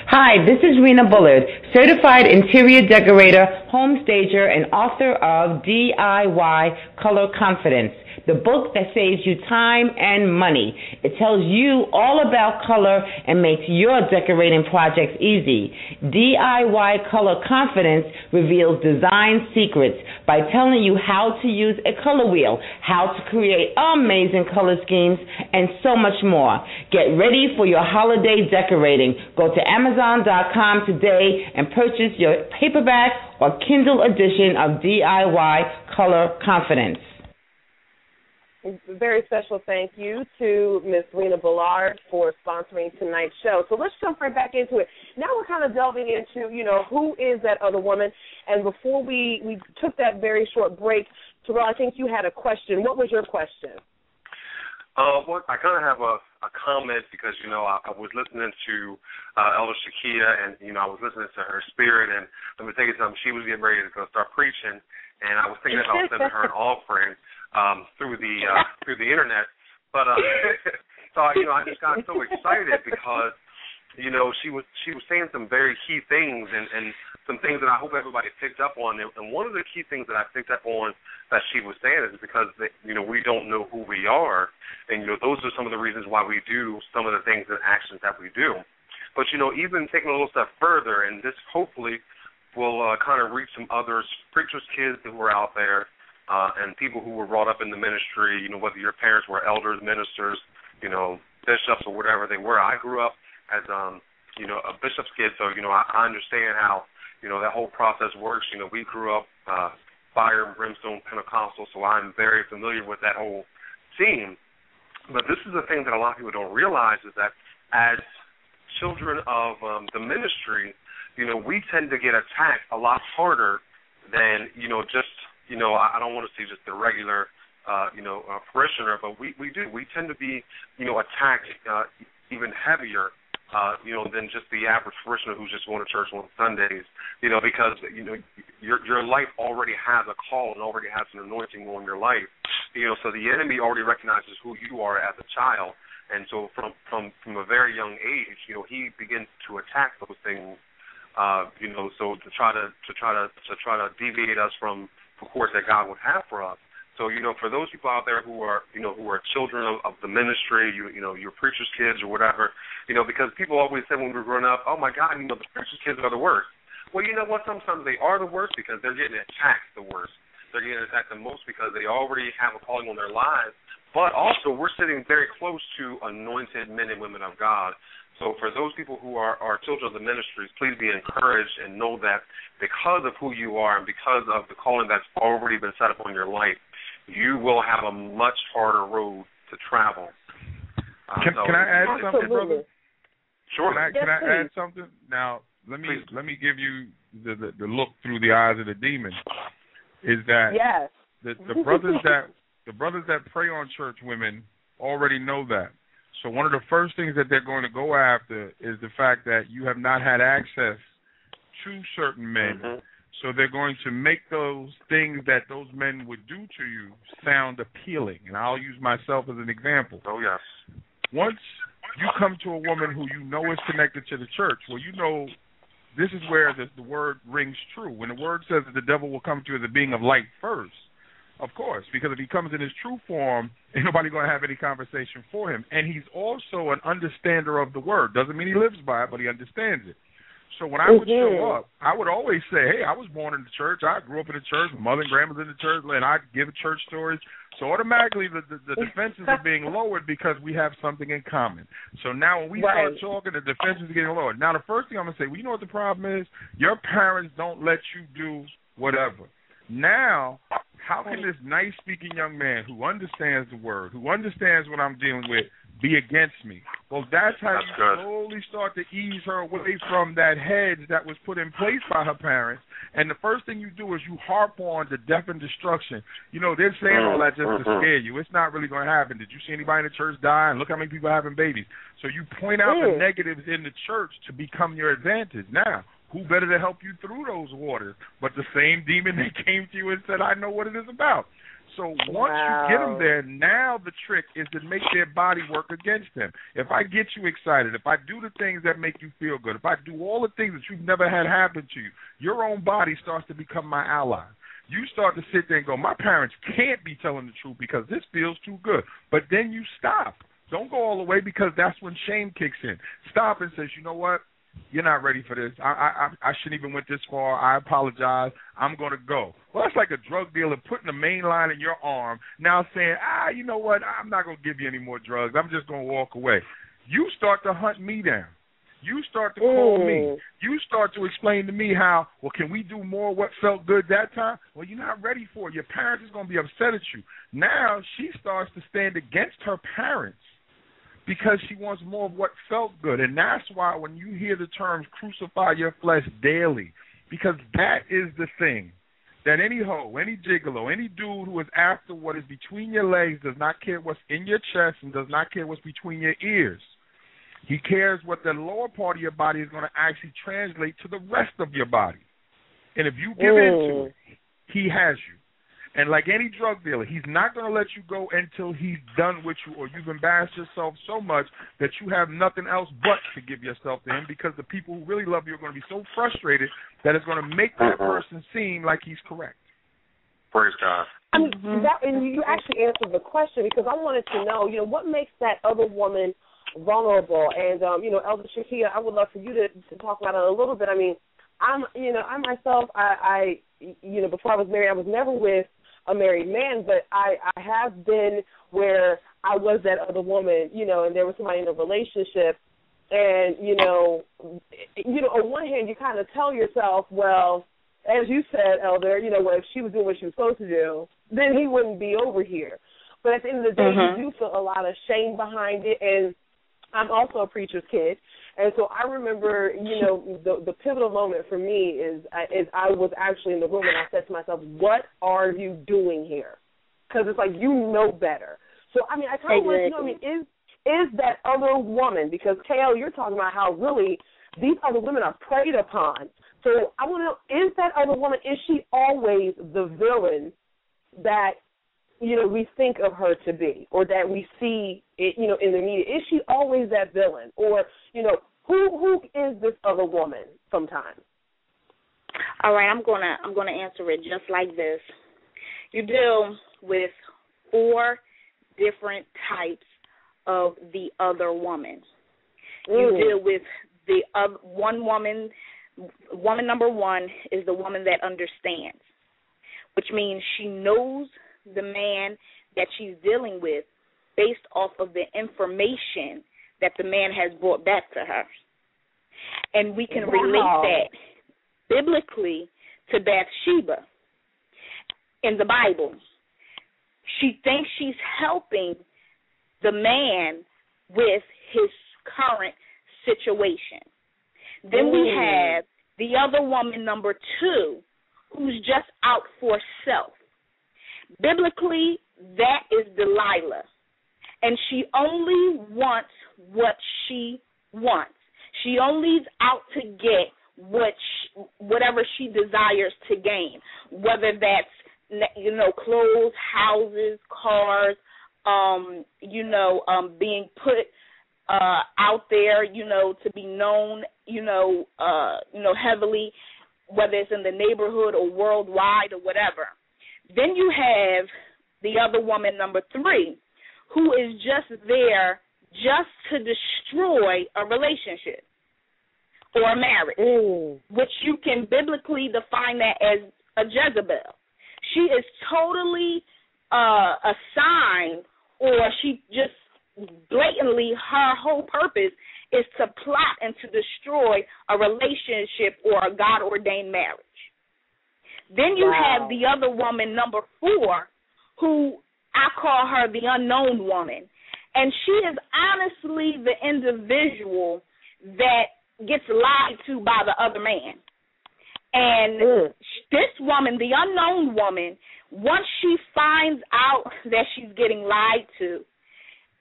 Hi, this is Rena Bullard, certified interior decorator, home stager, and author of DIY Color Confidence, the book that saves you time and money. It tells you all about color and makes your decorating projects easy. DIY Color Confidence reveals design secrets by telling you how to use a color wheel, how to create amazing color schemes, and so much more. Get ready for your holiday decorating. Go to Amazon.com today and purchase your paperback or Kindle edition of DIY Color Confidence. Very special thank you to Ms. Rena Bullard for sponsoring tonight's show. So let's jump right back into it. Now we're kind of delving into, who is that other woman? And before we took that very short break, Terrell, I think you had a question. What was your question? Well, I kind of have a comment because, I was listening to Elder Shakia, and, I was listening to her spirit, and let me tell you something, she was getting ready to go start preaching, and I was thinking about sending her an offering through the internet. But so I just got so excited because she was saying some very key things and some things that I hope everybody picked up on. And one of the key things that I picked up on that she was saying is because we don't know who we are, and those are some of the reasons why we do some of the things and actions that we do. But even taking a little step further, and this hopefully will kind of reach some other preachers' kids who are out there. And people who were brought up in the ministry, whether your parents were elders, ministers, bishops or whatever they were. I grew up as, a bishop's kid, so, I understand how, that whole process works. We grew up fire and brimstone Pentecostal, so I'm very familiar with that whole scene. But this is the thing that a lot of people don't realize is that as children of the ministry, we tend to get attacked a lot harder than, just I don't want to say just the regular, parishioner, but we do. We tend to be, attacked even heavier, than just the average parishioner who's just going to church on Sundays, because, your life already has a call and already has an anointing on your life, so the enemy already recognizes who you are as a child. And so from a very young age, he begins to attack those things, so to try to deviate us from the course that God would have for us. So, for those people out there who are children of the ministry, your preacher's kids or whatever, because people always said when we were growing up, oh my God, the preacher's kids are the worst. Well, you know what? Sometimes they are the worst because they're getting attacked the worst. They're getting attacked the most because they already have a calling on their lives. But also, we're sitting very close to anointed men and women of God. So for those people who are children of the ministries, please be encouraged and know that because of who you are and because of the calling that's already been set up on your life, you will have a much harder road to travel. Can I add something, brother? Sure. Can I add something? Now, let me give you the look through the eyes of the demon. Is that the brothers that prey on church women already know that. So one of the first things that they're going to go after is the fact that you have not had access to certain men. Mm-hmm. So they're going to make those things that those men would do to you sound appealing. And I'll use myself as an example. Oh, yes. Once you come to a woman who you know is connected to the church, well, this is where the word rings true. When the word says that the devil will come to you as a being of light first, Of course, because if he comes in his true form, ain't nobody going to have any conversation for him. And he's also an understander of the word. Doesn't mean he lives by it, but he understands it. So when I would show up, I would always say, hey, I was born in the church. I grew up in the church. My mother and grandma's in the church, and I'd give church stories. So automatically the defenses are being lowered because we have something in common. So now when we start talking, the defenses are getting lowered. Now the first thing I'm going to say, well, you know what the problem is? Your parents don't let you do whatever. Now, how can this nice-speaking young man who understands the word, who understands what I'm dealing with, be against me? Well, that's how you slowly start to ease her away from that hedge that was put in place by her parents. And the first thing you do is you harp on the death and destruction. You know, they're saying all that just to scare you. It's not really going to happen. Did you see anybody in the church die? And look how many people are having babies. So you point out the negatives in the church to become your advantage. Now, who better to help you through those waters but the same demon that came to you and said, I know what it is about. So once you get them there, now the trick is to make their body work against them. If I get you excited, if I do the things that make you feel good, if I do all the things that you've never had happen to you, your own body starts to become my ally. You start to sit there and go, my parents can't be telling the truth because this feels too good. But then you stop. Don't go all the way because that's when shame kicks in. Stop and says, you know what? You're not ready for this. I shouldn't even went this far. I apologize. I'm going to go. Well, that's like a drug dealer putting a main line in your arm, now saying, you know what, I'm not going to give you any more drugs. I'm just going to walk away. You start to hunt me down. You start to call me. You start to explain to me how, well, can we do more what felt good that time? Well, you're not ready for it. Your parents is going to be upset at you. Now she starts to stand against her parents, because she wants more of what felt good. And that's why when you hear the terms crucify your flesh daily, because that is the thing that any hoe, any gigolo, any dude who is after what is between your legs does not care what's in your chest and does not care what's between your ears. He cares what the lower part of your body is going to actually translate to the rest of your body. And if you give into it, he has you. And like any drug dealer, he's not going to let you go until he's done with you or you've embarrassed yourself so much that you have nothing else but to give yourself to him, because the people who really love you are going to be so frustrated that it's going to make that person seem like he's correct. Praise God. I mean, and you actually answered the question, because I wanted to know, what makes that other woman vulnerable? And, Elder Shakia, I would love for you to talk about it a little bit. I mean, I myself, before I was married, I was never with a married man, but I have been where I was that other woman, and there was somebody in a relationship, and, on one hand, you kind of tell yourself, well, as you said, Elder, well, if she was doing what she was supposed to do, then he wouldn't be over here. But at the end of the day, you do feel a lot of shame behind it, and I'm also a preacher's kid. And so I remember, the pivotal moment for me is I was actually in the room and I said to myself, what are you doing here? Because it's like, you know better. So, I mean, I kind of want to know, is that other woman, because, KL, you're talking about how really these other women are preyed upon. So I want to know, is that other woman, is she always the villain that, we think of her to be, or that we see it, in the media? Is she always that villain? Or, who is this other woman sometimes? All right, I'm gonna answer it just like this. You deal with 4 different types of the other woman. You deal with the one woman. Woman number 1 is the woman that understands, which means she knows the man that she's dealing with based off of the information that the man has brought back to her. And we can relate that biblically to Bathsheba in the Bible. She thinks she's helping the man with his current situation. Then we have the other woman, number 2, who's just out for self. Biblically, that is Delilah, and she only wants what she wants. She only is out to get whatever she desires to gain, whether that's, clothes, houses, cars, being put out there, to be known, heavily, whether it's in the neighborhood or worldwide or whatever. Then you have the other woman, number 3, who is just there just to destroy a relationship or a marriage, which you can biblically define that as a Jezebel. She is totally assigned, or she just blatantly, her whole purpose is to plot and to destroy a relationship or a God-ordained marriage. Then you have the other woman, number 4, who I call her the unknown woman. And she is honestly the individual that gets lied to by the other man. And this woman, the unknown woman, once she finds out that she's getting lied to,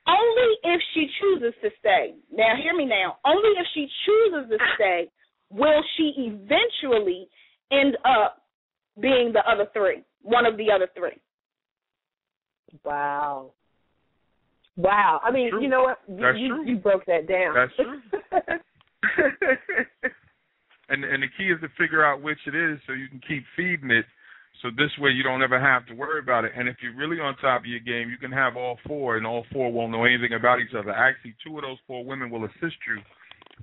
only if she chooses to stay. Now, hear me now. Only if she chooses to stay will she eventually end up being the other 3, one of the other 3. Wow. Wow. I mean, you know what? You broke that down. That's true. and the key is to figure out which it is so you can keep feeding it. So this way you don't ever have to worry about it. And if you're really on top of your game, you can have all 4, and all 4 won't know anything about each other. Actually, 2 of those 4 women will assist you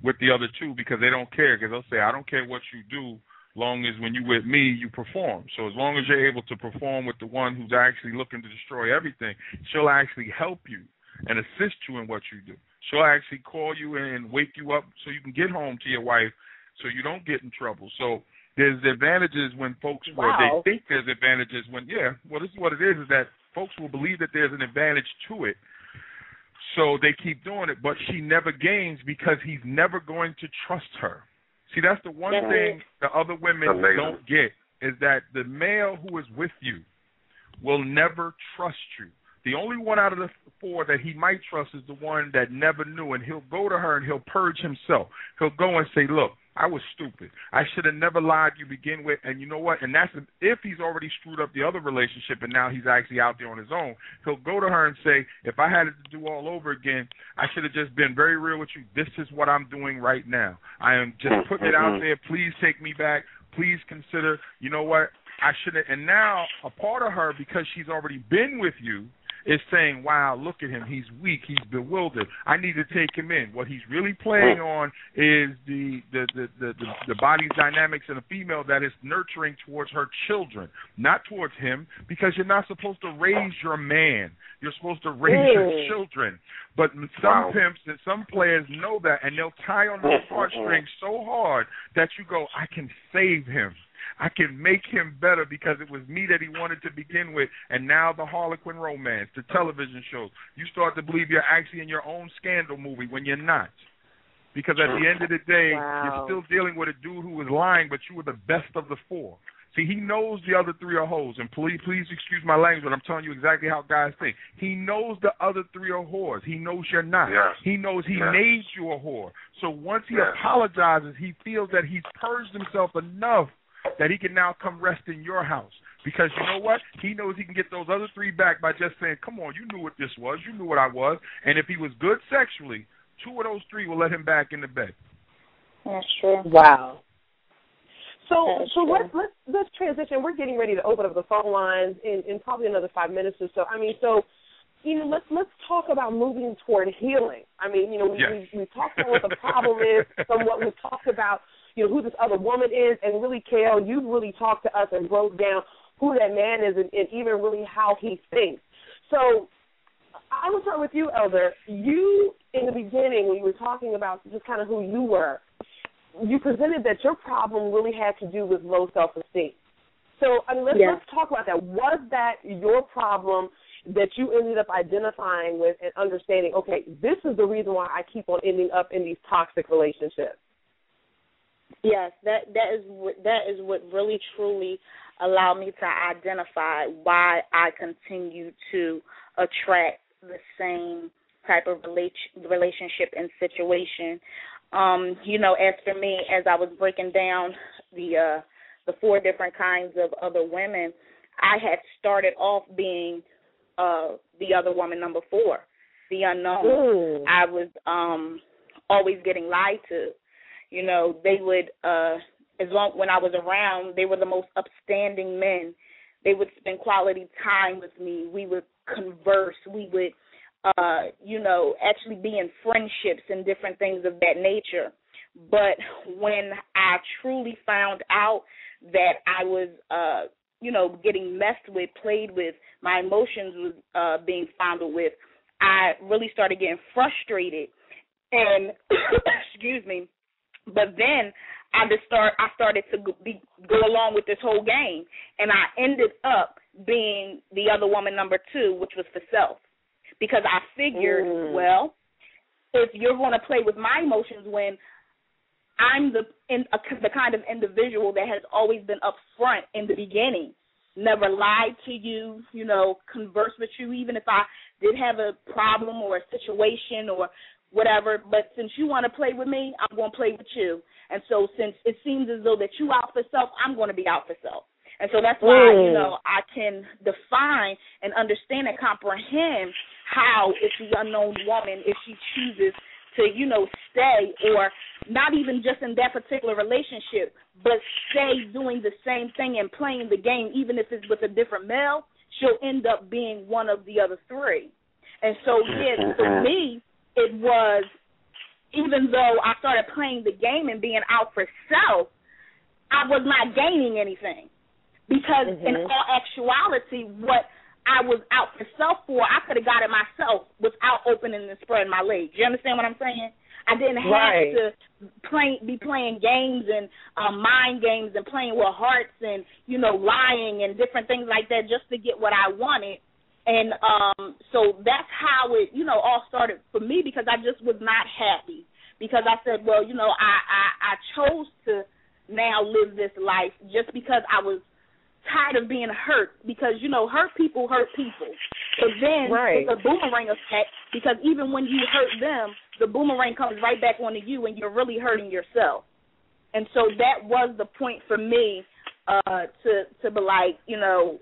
with the other 2 because they don't care. Because they'll say, I don't care what you do, long as when you with me, you perform. So as long as you're able to perform with the one who's actually looking to destroy everything, she'll actually help you and assist you in what you do. She'll actually call you and wake you up so you can get home to your wife so you don't get in trouble. So there's advantages when folks, or they think there's advantages when, this is what it is that folks will believe that there's an advantage to it. So they keep doing it, but she never gains because he's never going to trust her. See, that's the one thing the other women don't get, is that the male who is with you will never trust you. The only one out of the 4 that he might trust is the one that never knew, and he'll go to her and he'll purge himself. He'll go and say, look, I was stupid. I should have never lied to begin with, and you know what? And that's if he's already screwed up the other relationship and now he's actually out there on his own. He'll go to her and say, if I had it to do all over again, I should have just been very real with you. This is what I'm doing right now. I am just putting it out there. Please take me back. Please consider, you know what? I shouldn't. And now a part of her, because she's already been with you, is saying, wow, look at him. He's weak. He's bewildered. I need to take him in. What he's really playing on is the body's dynamics in a female that is nurturing towards her children, not towards him, because you're not supposed to raise your man. You're supposed to raise your children. But some pimps and some players know that, and they'll tie on those heartstrings so hard that you go, I can save him. I can make him better because it was me that he wanted to begin with. And now the Harlequin romance, the television shows, you start to believe you're actually in your own scandal movie when you're not. Because at the end of the day, you're still dealing with a dude who was lying, but you were the best of the 4. See, he knows the other 3 are hoes. And please excuse my language, but I'm telling you exactly how guys think. He knows the other 3 are whores. He knows you're not. Yes. He knows he made you a whore. So once he apologizes, he feels that he's purged himself enough that he can now come rest in your house. Because you know what? He knows he can get those other 3 back by just saying, come on, you knew what this was. You knew what I was. And if he was good sexually, 2 of those 3 will let him back in the bed. That's true. Wow. So let's transition. We're getting ready to open up the phone lines in probably another 5 minutes or so. I mean, let's talk about moving toward healing. I mean, we talked about what the problem is, somewhat we've talked about, who this other woman is, and really, Kel, you've really talked to us and broke down who that man is and even really how he thinks. So I will start with you, Elder. You, in the beginning, when you were talking about just kind of who you were, you presented that your problem really had to do with low self-esteem. So, I mean, let's talk about that. Was that your problem that you ended up identifying with and understanding, okay, this is the reason why I keep on ending up in these toxic relationships? Yes, that is what really truly allowed me to identify why I continue to attract the same type of relationship and situation. As for me, as I was breaking down the 4 different kinds of other women, I had started off being the other woman, number 4, the unknown. Ooh. I was always getting lied to. They would, when I was around, they were the most upstanding men They would spend quality time with me. We would converse. We would, actually be in friendships and different things of that nature. But when I truly found out that I was, getting messed with, played with, my emotions was being fondled with, I really started getting frustrated. And, excuse me, but then I started to go along with this whole game, and I ended up being the other woman number 2, which was for self, because I figured, well, if you're going to play with my emotions when I'm the kind of individual that has always been upfront in the beginning, never lied to you, converse with you, even if I did have a problem or a situation or whatever, but since you want to play with me, I'm going to play with you. And so since it seems as though that you out for self, I'm going to be out for self. And so that's why, I can define and understand and comprehend how if the unknown woman, if she chooses to, stay, or not even just in that particular relationship, but stay doing the same thing and playing the game, even if it's with a different male, she'll end up being one of the other 3. And so, for me, it was, even though I started playing the game and being out for self, I was not gaining anything. Because in all actuality, what I was out for self for, I could have got it myself without opening and spreading my legs. You understand what I'm saying? I didn't have to be playing games and mind games and playing with hearts and, lying and different things like that just to get what I wanted. And so that's how it, all started for me, because I just was not happy. Because I said, well, I chose to now live this life just because I was tired of being hurt, because, hurt people. So then it's a boomerang effect, because even when you hurt them, the boomerang comes right back onto you and you're really hurting yourself. And so that was the point for me to be like,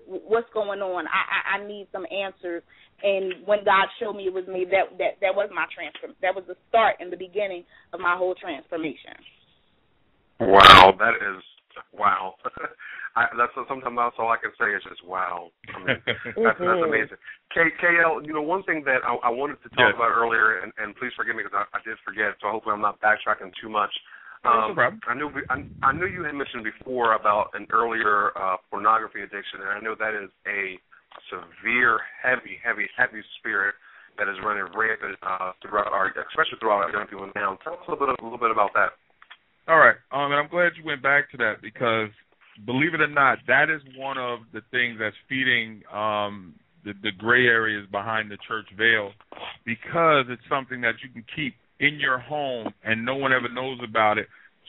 what's going on? I need some answers. And when God showed me it was me, that was my transformation. That was the start and the beginning of my whole transformation. Wow, that is wow. That's sometimes that's all I can say is just wow. I mean, that's amazing. KL, one thing that I wanted to talk about earlier, and please forgive me because I did forget, so hopefully I'm not backtracking too much. No problem. I knew you had mentioned before about an earlier pornography addiction, and I know that is a severe, heavy spirit that is running rampant especially throughout our young people now. Tell us a little bit about that. All right, and I'm glad you went back to that, because believe it or not, that is one of the things that's feeding the gray areas behind the church veil, because it's something that you can keep in your home and no one ever knows about it.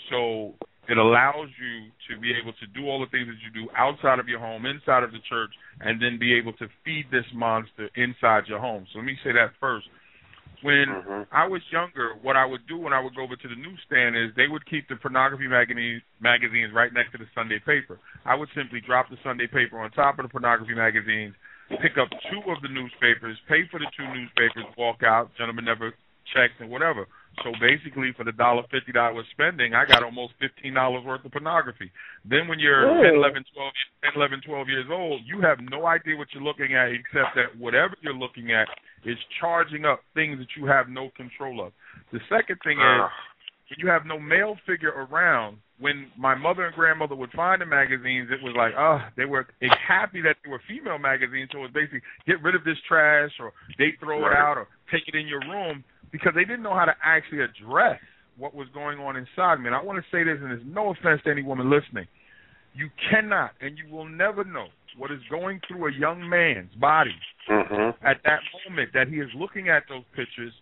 So it allows you to be able to do all the things that you do outside of your home, inside of the church, and then be able to feed this monster inside your home. So let me say that first. When I was younger, what I would do when I would go over to the newsstand is they would keep the pornography magazines right next to the Sunday paper. I would simply drop the Sunday paper on top of the pornography magazines, pick up 2 of the newspapers, pay for the 2 newspapers, walk out, gentlemen never checked and whatever. So basically for the $1.50 that I was spending, I got almost $15 worth of pornography. Then when you're 10, 11, 12 years old, you have no idea what you're looking at, except that whatever you're looking at is charging up things that you have no control of. The second thing is, when you have no male figure around, when my mother and grandmother would find the magazines, it was like, they were happy that they were female magazines, so it was basically get rid of this trash, or they throw it out, or take it in your room, because they didn't know how to actually address what was going on inside me. And I want to say this, and there's no offense to any woman listening. You cannot, and you will never know what is going through a young man's body at that moment that he is looking at those pictures.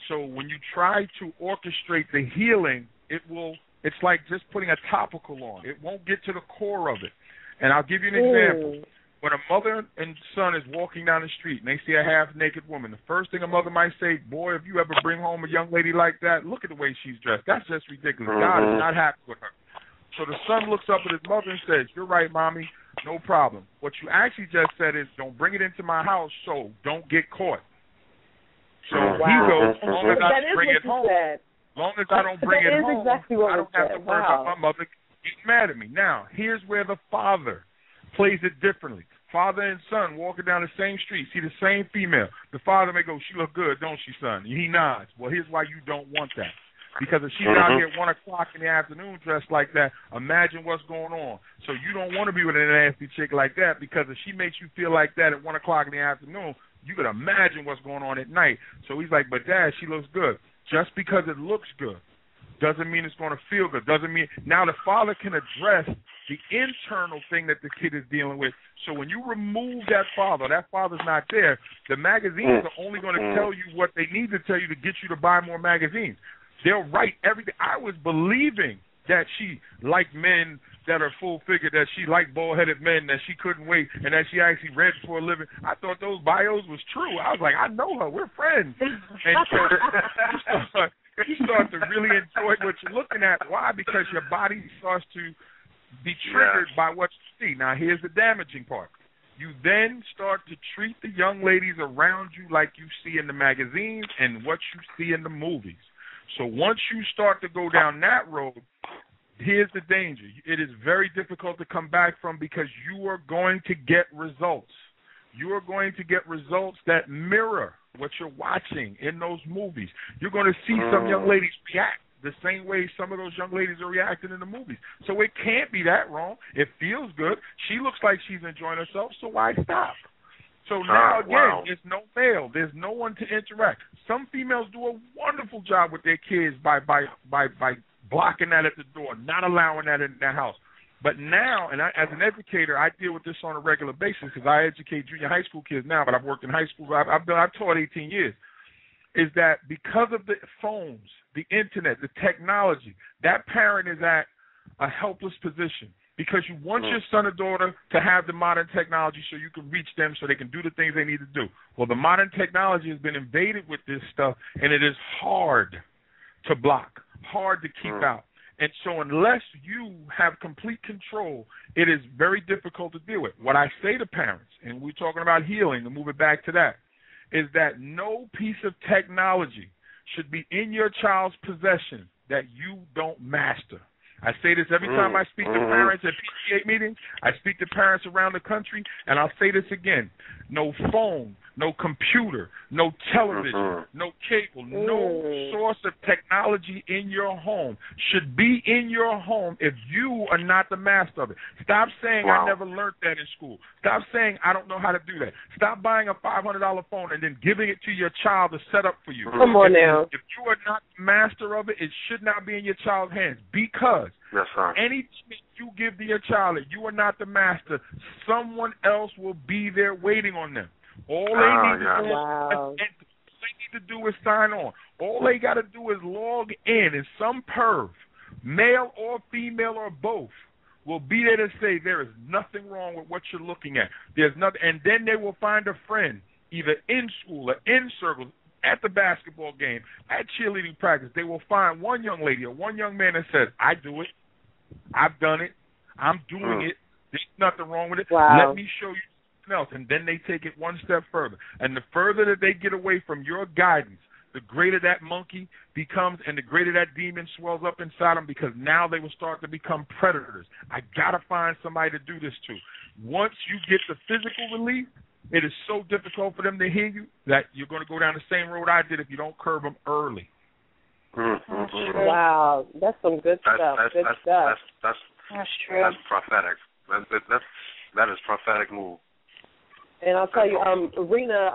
So when you try to orchestrate the healing, it's like just putting a topical on. It won't get to the core of it. And I'll give you an example. When a mother and son is walking down the street and they see a half-naked woman, the first thing a mother might say, boy, if you ever bring home a young lady like that, look at the way she's dressed. That's just ridiculous. God is not happy with her. So the son looks up at his mother and says, you're right, Mommy, no problem. What you actually just said is, don't bring it into my house, so don't get caught. So he goes, as long as I bring it home, long as I don't bring it home, I don't have to worry about my mother getting mad at me. Now, here's where the father plays it differently. Father and son walking down the same street, see the same female. The father may go, she look good, don't she, son? And he nods. Well, here's why you don't want that. Because if she's out here at 1 o'clock in the afternoon dressed like that, imagine what's going on. So you don't want to be with a nasty chick like that, because if she makes you feel like that at 1 o'clock in the afternoon, you could imagine what's going on at night. So he's like, but Dad, she looks good. Just because it looks good doesn't mean it's going to feel good. Doesn't mean now the father can address the internal thing that the kid is dealing with. So when you remove that father's not there, the magazines are only going to tell you what they need to tell you to get you to buy more magazines. They'll write everything. I was believing that she liked men that are full-figured, that she liked bald-headed men, that she couldn't wait, and that she actually read for a living. I thought those bios was true. I was like, I know her. We're friends. And so you start to really enjoy what you're looking at. Why? Because your body starts to be triggered by what you see. Now, here's the damaging part. You then start to treat the young ladies around you like you see in the magazines and what you see in the movies. So once you start to go down that road, here's the danger. It is very difficult to come back from, because you are going to get results. You are going to get results that mirror what you're watching in those movies. You're going to see some young ladies react the same way some of those young ladies are reacting in the movies. So it can't be that wrong. It feels good. She looks like she's enjoying herself, so why stop? So now, again, there's no male. There's no one to interact. Some females do a wonderful job with their kids by blocking that at the door, not allowing that in their house. But now, and as an educator, I deal with this on a regular basis, because I educate junior high school kids now, but I've worked in high school. I've taught 18 years. Is that because of the phones, the internet, the technology, that parent is at a helpless position. Because you want your son or daughter to have the modern technology so you can reach them, so they can do the things they need to do. Well, the modern technology has been invaded with this stuff, and it is hard to block, hard to keep out. And so unless you have complete control, it is very difficult to deal with. What I say to parents, and we're talking about healing, and move it back to that, is that no piece of technology should be in your child's possession that you don't master. I say this every time I speak to parents at PTA meetings. I speak to parents around the country, and I'll say this again. No phone, no computer, no television, no cable, no source of technology in your home should be in your home if you are not the master of it. Stop saying, I never learned that in school. Stop saying, I don't know how to do that. Stop buying a $500 phone and then giving it to your child to set up for you. Come on now. If you are not the master of it, it should not be in your child's hands, because anything you give to your child, if you are not the master, someone else will be there waiting on them. All they need to do is sign on. All they got to do is log in, and some perv, male or female or both, will be there to say there is nothing wrong with what you're looking at. There's nothing, and then they will find a friend, either in school or in circles, at the basketball game, at cheerleading practice. They will find one young lady or one young man that says, I do it. I've done it. I'm doing it. There's nothing wrong with it. Let me show you something else. And then they take it one step further. And the further that they get away from your guidance, the greater that monkey becomes and the greater that demon swells up inside them, because now they will start to become predators. I got to find somebody to do this to. Once you get the physical relief, it is so difficult for them to hear you that you're going to go down the same road I did if you don't curb them early. Wow, that's some good stuff. That's true. That's prophetic. That is prophetic move. And I'll tell you, Rena,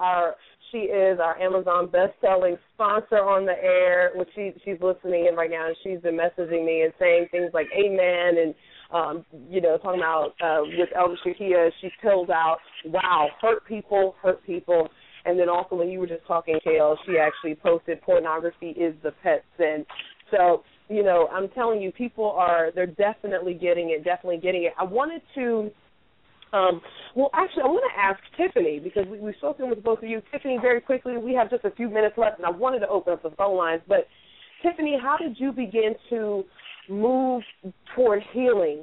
she is our Amazon best-selling sponsor on the air, which she's listening in right now, and she's been messaging me and saying things like amen and, talking about with Elder Shakia, she tells out, wow, hurt people. And then also when you were just talking, KL, she actually posted pornography is the pet sin. So, I'm telling you, they're definitely getting it. I wanted to, I want to ask Tiffany, because we've spoken with both of you. Tiffany, very quickly, we have just a few minutes left, and I wanted to open up the phone lines. But, Tiffany, how did you begin to move toward healing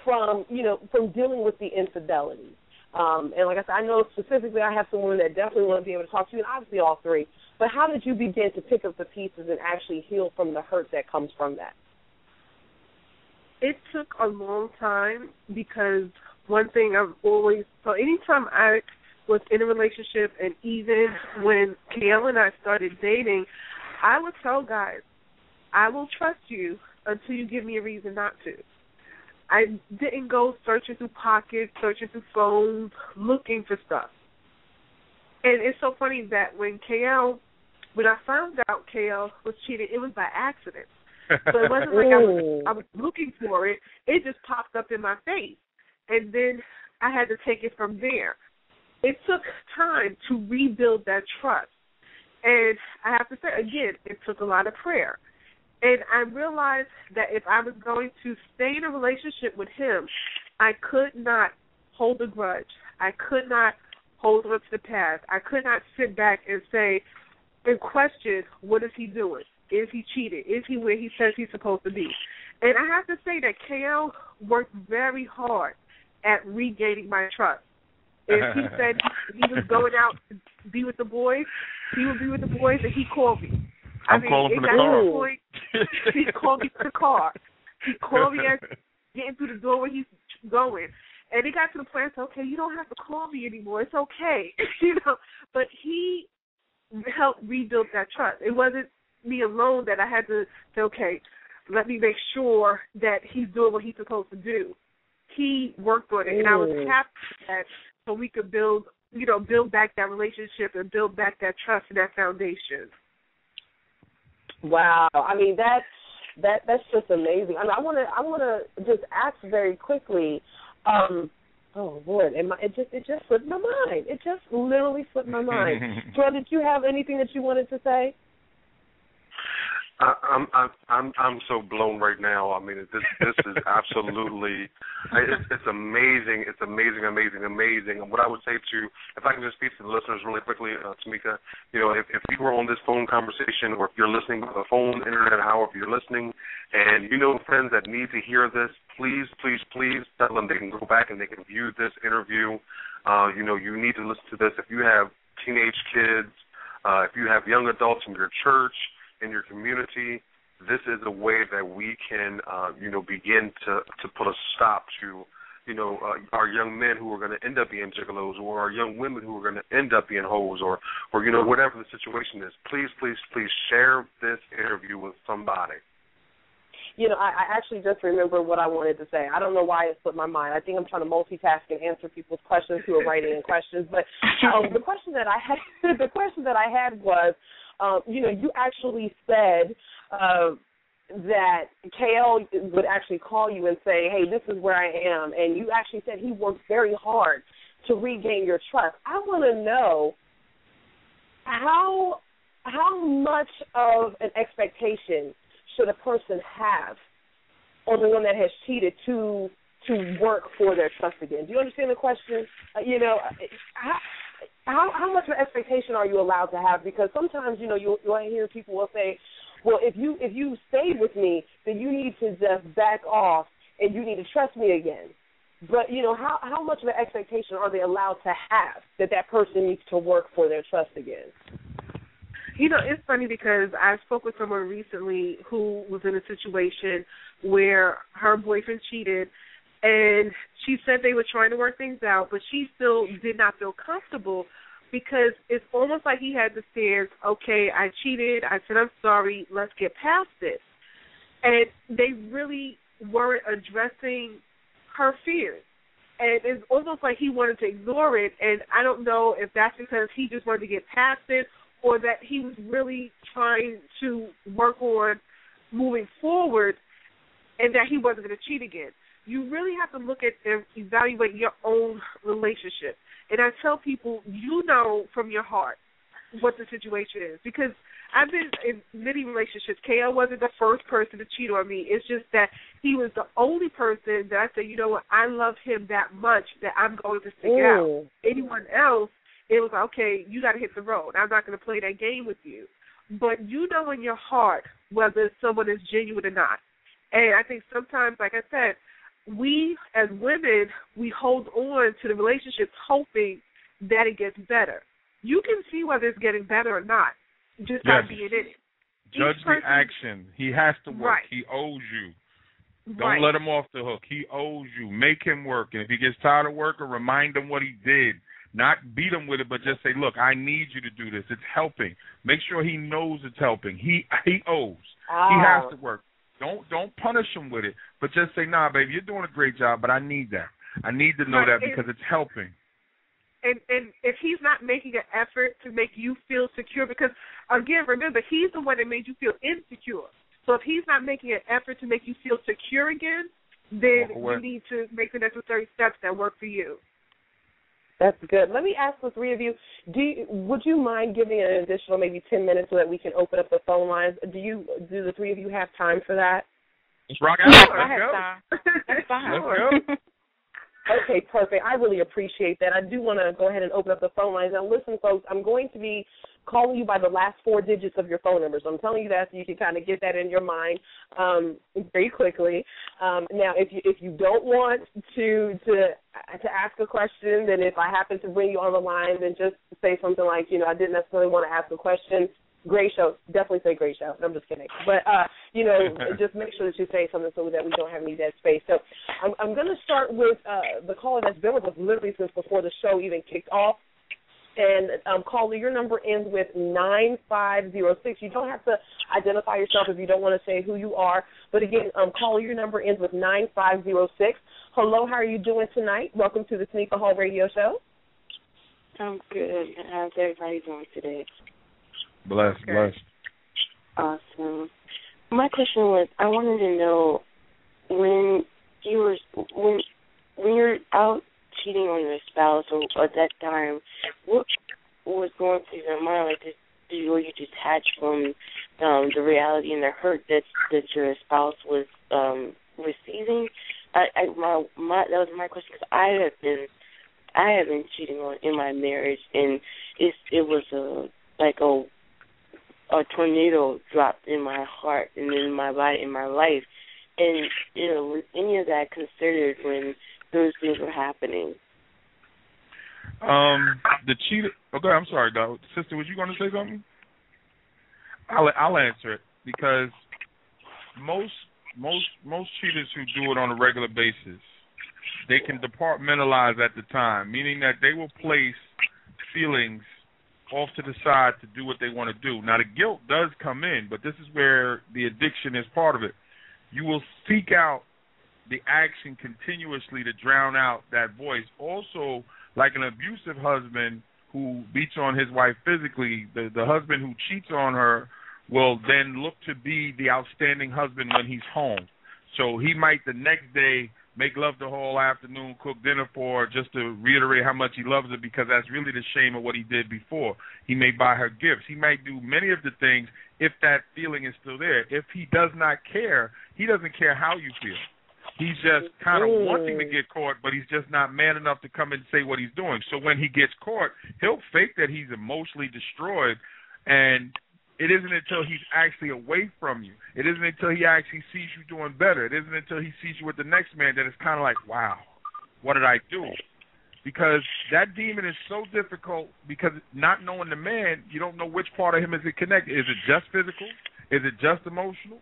from dealing with the infidelity? And like I said, I know specifically I have some women that definitely want to be able to talk to you, and obviously all three. But how did you begin to pick up the pieces and actually heal from the hurt that comes from that? It took a long time, because one thing I've always, so anytime I was in a relationship, and even when KL and I started dating, I would tell guys, I will trust you until you give me a reason not to. I didn't go searching through pockets, searching through phones, looking for stuff. And it's so funny that when I found out KL was cheating, it was by accident. So it wasn't like I was looking for it. It just popped up in my face. And then I had to take it from there. It took time to rebuild that trust. And I have to say, again, it took a lot of prayer. And I realized that if I was going to stay in a relationship with him, I could not hold a grudge. I could not hold on to the past. I could not sit back and say and question, what is he doing? Is he cheating? Is he where he says he's supposed to be? And I have to say that KL worked very hard at regaining my trust. If he said he was going out to be with the boys, he would be with the boys, and he called me. I'm calling from the car. He called me to the car. He called me as getting through the door where he's going. And it got to the point, okay, you don't have to call me anymore. It's okay. But he helped rebuild that trust. It wasn't me alone that I had to say, okay, let me make sure that he's doing what he's supposed to do. He worked on it, and I was happy with that, so we could build back that relationship and build back that trust and that foundation. Wow, I mean that's just amazing. I mean, I want to just ask very quickly. Oh Lord, it just slipped my mind. It just literally slipped my mind. Joy, did you have anything that you wanted to say? I'm so blown right now. I mean, this is absolutely, it's amazing. It's amazing. And what I would say if I can just speak to the listeners really quickly, Tamika, if you were on this phone conversation, or if you're listening by the phone, internet, however you're listening, and you know friends that need to hear this, please tell them they can go back and they can view this interview. You need to listen to this. If you have teenage kids, if you have young adults in your church, in your community, this is a way that we can, begin to put a stop to, our young men who are going to end up being gigolos, or our young women who are going to end up being hoes, or whatever the situation is. Please share this interview with somebody. I actually just remember what I wanted to say. I don't know why it slipped my mind. I think I'm trying to multitask and answer people's questions who are writing in questions. But the question that I had was, you actually said that KL would actually call you and say, hey, this is where I am. And you actually said he worked very hard to regain your trust. I want to know how much of an expectation should a person have on the one that has cheated to work for their trust again? Do you understand the question? How much of an expectation are you allowed to have? Because sometimes, you'll hear people will say, well, if you stayed with me, then you need to just back off and you need to trust me again. But, how much of an expectation are they allowed to have that person needs to work for their trust again? It's funny because I spoke with someone recently who was in a situation where her boyfriend cheated, and she said they were trying to work things out, but she still did not feel comfortable because it's almost like he had the stance, okay, I cheated, I said I'm sorry, let's get past it. And they really weren't addressing her fears. And it's almost like he wanted to ignore it, and I don't know if that's because he just wanted to get past it or that he was really trying to work on moving forward and that he wasn't going to cheat again. You really have to look at and evaluate your own relationship. And I tell people, from your heart what the situation is. Because I've been in many relationships. KL wasn't the first person to cheat on me. It's just that he was the only person that I said, you know what, I love him that much that I'm going to stick it out. Anyone else, it was like, okay, you got to hit the road. I'm not going to play that game with you. But you know in your heart whether someone is genuine or not. And I think sometimes, like I said, we as women, we hold on to the relationships hoping that it gets better. You can see whether it's getting better or not just by being in it. Judge the action. He has to work. Right. He owes you. Don't let him off the hook. He owes you. Make him work. And if he gets tired of working, remind him what he did. Not beat him with it, but just say, look, I need you to do this. It's helping. Make sure he knows it's helping. He owes. He has to work. Don't punish him with it, but just say, nah, baby, you're doing a great job, but I need that. I need to know that because it's helping. And if he's not making an effort to make you feel secure, because, again, remember, he's the one that made you feel insecure. So if he's not making an effort to make you feel secure again, then you need to make the necessary steps that work for you. That's good. Let me ask the three of you, would you mind giving an additional maybe 10 minutes so that we can open up the phone lines? Do the three of you have time for that? Let's rock out. Let's go. That's fine. Let's go. Okay, perfect. I really appreciate that. I do want to go ahead and open up the phone lines. Now, listen, folks, I'm going to be calling you by the last four digits of your phone number. So I'm telling you that so you can kind of get that in your mind very quickly. Now, if you don't want to ask a question, then if I happen to bring you on the line, then just say something like, I didn't necessarily want to ask a question. Great show. Definitely say great show. I'm just kidding. But, just make sure that you say something so that we don't have any dead space. So I'm going to start with the caller that's been with us literally since before the show even kicked off. And caller, your number ends with 9506. You don't have to identify yourself if you don't want to say who you are. But, again, caller, your number ends with 9506. Hello, how are you doing tonight? Welcome to the Tamika Hall Radio Show. I'm good. How's everybody doing today? Blessed. Awesome. My question was, I wanted to know when you're out cheating on your spouse or at that time, what was going through your mind? Like, were you detached from the reality and the hurt that your spouse was receiving? That was my question, because I have been cheating on in my marriage, and it was a tornado dropped in my heart and in my body, in my life. And, was any of that considered when those things were happening? The cheater. Okay, I'm sorry, dog. Sister, was you going to say something? I'll answer it, because most cheaters who do it on a regular basis, they can compartmentalize at the time, meaning that they will place feelings off to the side to do what they want to do. Now, the guilt does come in, but this is where the addiction is part of it. You will seek out the action continuously to drown out that voice. Also, like an abusive husband who beats on his wife physically, the husband who cheats on her will then look to be the outstanding husband when he's home. So he might the next day make love the whole afternoon, cook dinner for her just to reiterate how much he loves her, because that's really the shame of what he did before. He may buy her gifts. He might do many of the things if that feeling is still there. If he does not care, he doesn't care how you feel. He's just kind of wanting to get caught, but he's just not man enough to come and say what he's doing. So when he gets caught, he'll fake that he's emotionally destroyed, and it isn't until he's actually away from you. It isn't until he actually sees you doing better. It isn't until he sees you with the next man that it's kind of like, wow, what did I do? Because that demon is so difficult, because not knowing the man, you don't know which part of him is it connected. Is it just physical? Is it just emotional?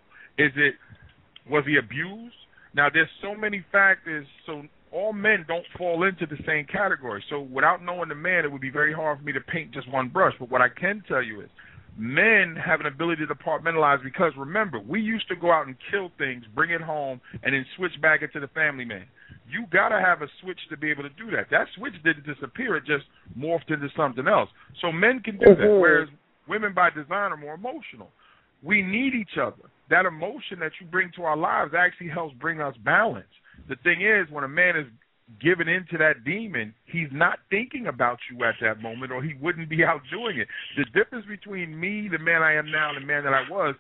Was he abused? Now, there's so many factors, so all men don't fall into the same category. So without knowing the man, it would be very hard for me to paint just one brush. But what I can tell you is, men have an ability to compartmentalize, because, remember, we used to go out and kill things, bring it home, and then switch back into the family man. You got to have a switch to be able to do that. That switch didn't disappear. It just morphed into something else. So men can do that, whereas women by design are more emotional. We need each other. That emotion that you bring to our lives actually helps bring us balance. The thing is, when a man is given into that demon, he's not thinking about you at that moment, or he wouldn't be out doing it. The difference between me, the man I am now, and the man that I was,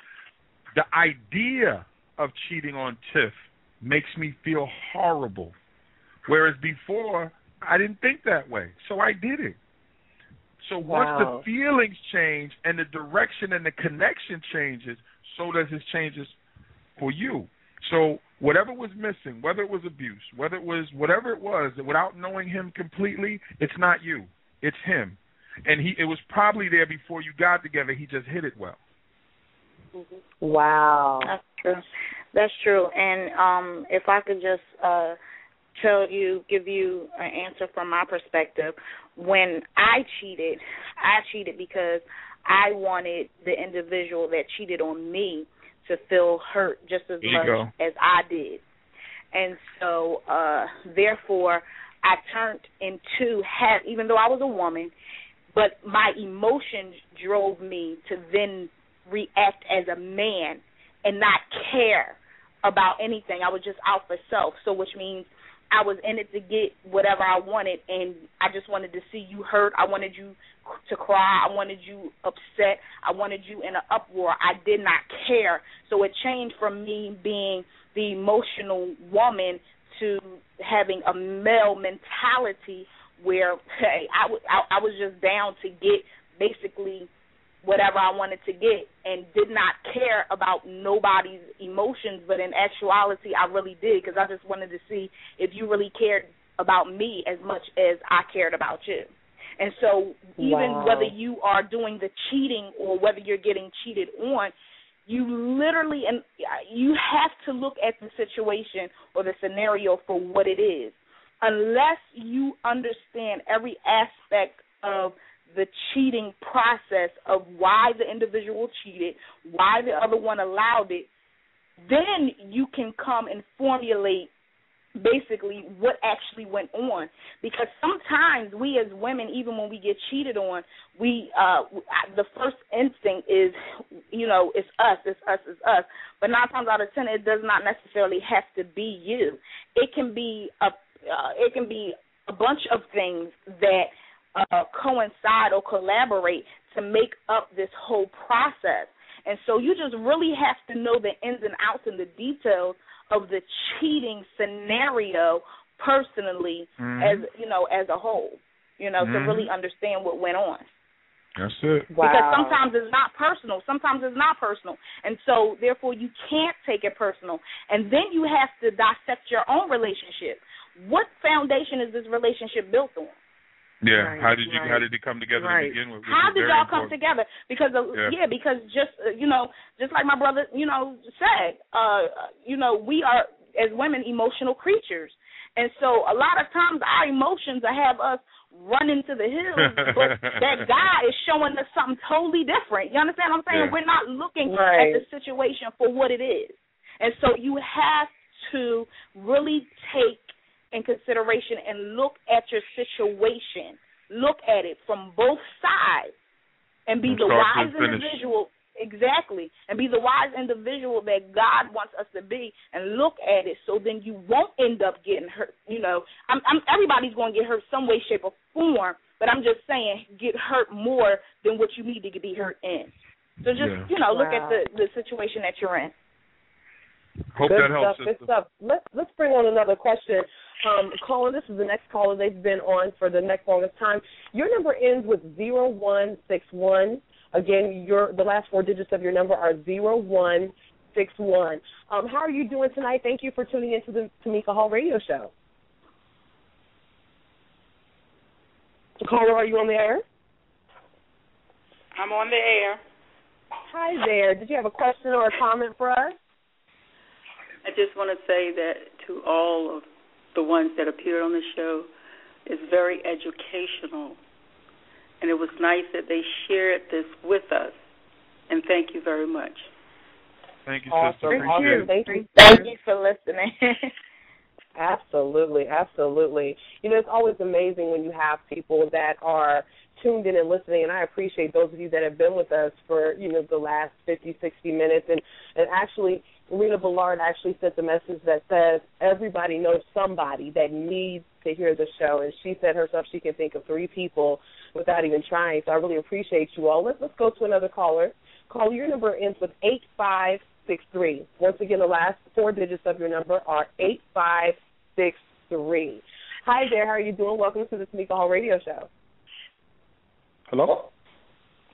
the idea of cheating on Tiff makes me feel horrible. Whereas before, I didn't think that way, so I did it. So once the feelings change and the direction and the connection changes, so does it changes for you. So whatever was missing, whether it was abuse, whether it was whatever it was, without knowing him completely, it's not you, it's him. And it was probably there before you got together. He just hid it well. Wow. That's true. And if I could just give you an answer from my perspective, when I cheated because I wanted the individual that cheated on me to feel hurt just as much as I did. And so, therefore, I turned into even though I was a woman, but my emotions drove me to then react as a man and not care about anything. I was just out for self, so which means I was in it to get whatever I wanted, and I just wanted to see you hurt. I wanted you to cry. I wanted you upset. I wanted you in an uproar. I did not care. So it changed from me being the emotional woman to having a male mentality where, hey, I was just down to get basically whatever I wanted to get and did not care about nobody's emotions, but in actuality I really did, because I just wanted to see if you really cared about me as much as I cared about you. And so even whether you are doing the cheating or whether you're getting cheated on, you literally, and you have to look at the situation or the scenario for what it is. Unless you understand every aspect of the cheating process of why the individual cheated, why the other one allowed it, then you can come and formulate basically what actually went on. Because sometimes we as women, even when we get cheated on, the first instinct is, it's us. But 9 times out of 10, it does not necessarily have to be you. It can be a bunch of things that coincide or collaborate to make up this whole process. And so you just really have to know the ins and outs and the details of the cheating scenario personally, as a whole, to really understand what went on. That's it. Because sometimes it's not personal. And so, therefore, you can't take it personal. And then you have to dissect your own relationship. What foundation is this relationship built on? Yeah. How did you come together to begin with? How did y'all come together? Because because just like my brother, said, we are as women emotional creatures, and so a lot of times our emotions have us running to the hills, but that guy is showing us something totally different. You understand what I'm saying? Yeah. We're not looking at the situation for what it is, and so you have to really take in consideration and look at your situation. Look at it from both sides and be the wise individual. Exactly. And be the wise individual that God wants us to be and look at it so then you won't end up getting hurt. Everybody's going to get hurt some way, shape, or form, but I'm just saying get hurt more than what you need to be hurt in. So just, look at the situation that you're in. Hope that helps. Good stuff. Let's bring on another question. Caller, this is the next caller. They've been on for the next longest time. Your number ends with 0161. Again, the last 4 digits of your number are 0161. How are you doing tonight? Thank you for tuning into the Tamika Hall Radio Show. Caller, are you on the air? I'm on the air. Hi there. Did you have a question or a comment for us? I just want to say that to all of the ones that appeared on the show, it's very educational. And it was nice that they shared this with us. And thank you very much. Thank you, sister. Awesome. Thank you. Thank you for listening. Absolutely. It's always amazing when you have people that are tuned in and listening, and I appreciate those of you that have been with us for, the last 50, 60 minutes. And actually, Rena Ballard actually sent a message that says everybody knows somebody that needs to hear the show, and she said herself she can think of 3 people without even trying. So I really appreciate you all. Let's go to another caller. Caller, your number ends with 8563. Once again, the last 4 digits of your number are 8563. Hi there. How are you doing? Welcome to the Tamika Hall Radio Show. Hello?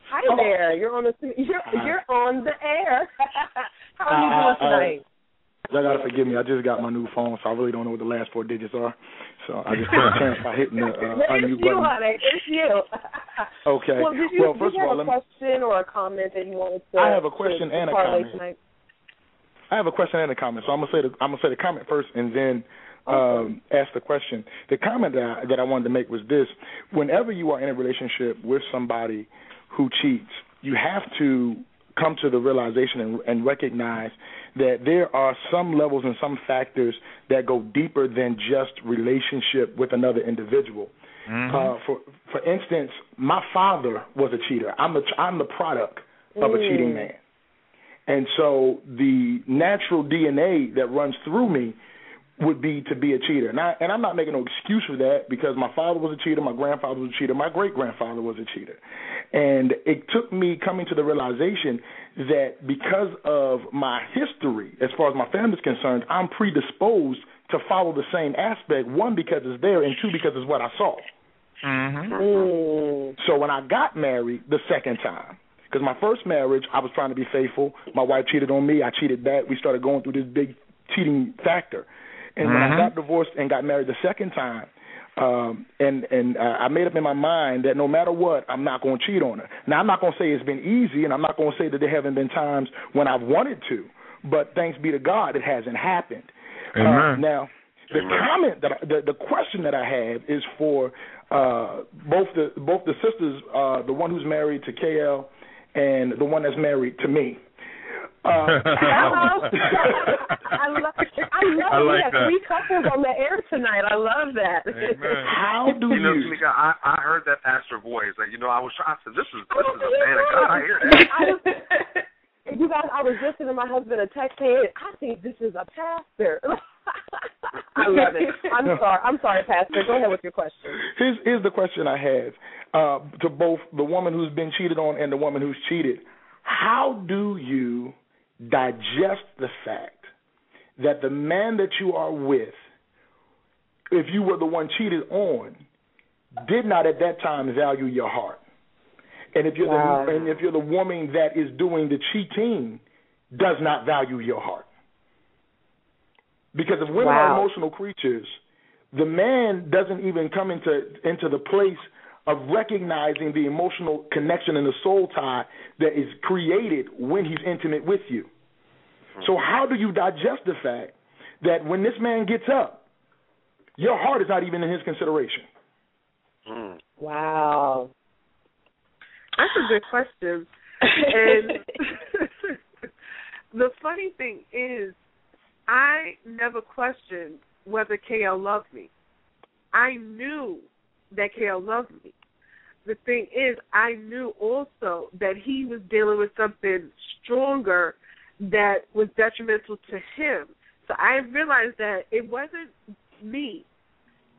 Hi there. You're on the air. How are you doing tonight? Y'all gotta forgive me. I just got my new phone, so I really don't know what the last 4 digits are. So I just took a chance by hitting the unmute button. It's you. Okay. Well, did you have a question or a comment that you wanted to? I have a question and a comment. Tonight? I have a question and a comment. So I'm gonna say the comment first, and then ask the question. The comment that I wanted to make was this: whenever you are in a relationship with somebody who cheats, you have to come to the realization and recognize that there are some levels and some factors that go deeper than just relationship with another individual. Mm-hmm. For instance, my father was a cheater. I'm the product of a cheating man. And so the natural DNA that runs through me would be to be a cheater. And I'm not making no excuse for that, because my father was a cheater, my grandfather was a cheater, my great-grandfather was a cheater. And it took me coming to the realization that because of my history, as far as my family is concerned, I'm predisposed to follow the same aspect, one, because it's there, and two, because it's what I saw. Mm-hmm. So when I got married the second time, because my first marriage, I was trying to be faithful. My wife cheated on me. I cheated back. We started going through this big cheating factor. And when I got divorced and got married the second time, I made up in my mind that no matter what, I'm not going to cheat on her. Now, I'm not going to say it's been easy, and I'm not going to say that there haven't been times when I've wanted to, but thanks be to God, it hasn't happened. Now, the comment the question that I have is for both the sisters, the one who's married to KL and the one that's married to me. I love we have three couples on the air tonight. I love that. Amen. How do you? Tamika, I heard that pastor voice. Like, I said, this is a man of God. I hear that. You guys, I was listening to my husband a text saying, I think this is a pastor. I love it. I'm sorry, Pastor. Go ahead with your question. Here's the question I have to both the woman who's been cheated on and the woman who's cheated. How do you digest the fact that the man that you are with, if you were the one cheated on, did not at that time value your heart? And if you're the woman that is doing the cheating, does not value your heart? Because if women are emotional creatures, the man doesn't even come into the place of recognizing the emotional connection and the soul tie that is created when he's intimate with you. So how do you digest the fact that when this man gets up, your heart is not even in his consideration? Wow. That's a good question. And the funny thing is, I never questioned whether KL loved me. I knew that KL loved me. The thing is, I knew also that he was dealing with something stronger that was detrimental to him. So I realized that it wasn't me.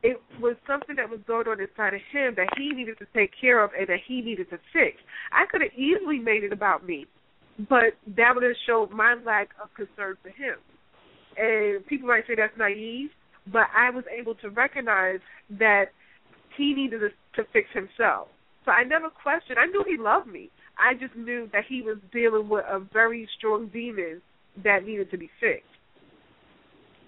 It was something that was going on inside of him that he needed to take care of and that he needed to fix. I could have easily made it about me, but that would have showed my lack of concern for him. And people might say that's naive, but I was able to recognize that he needed to fix himself. So I never questioned. I knew he loved me. I just knew that he was dealing with a very strong demon that needed to be fixed.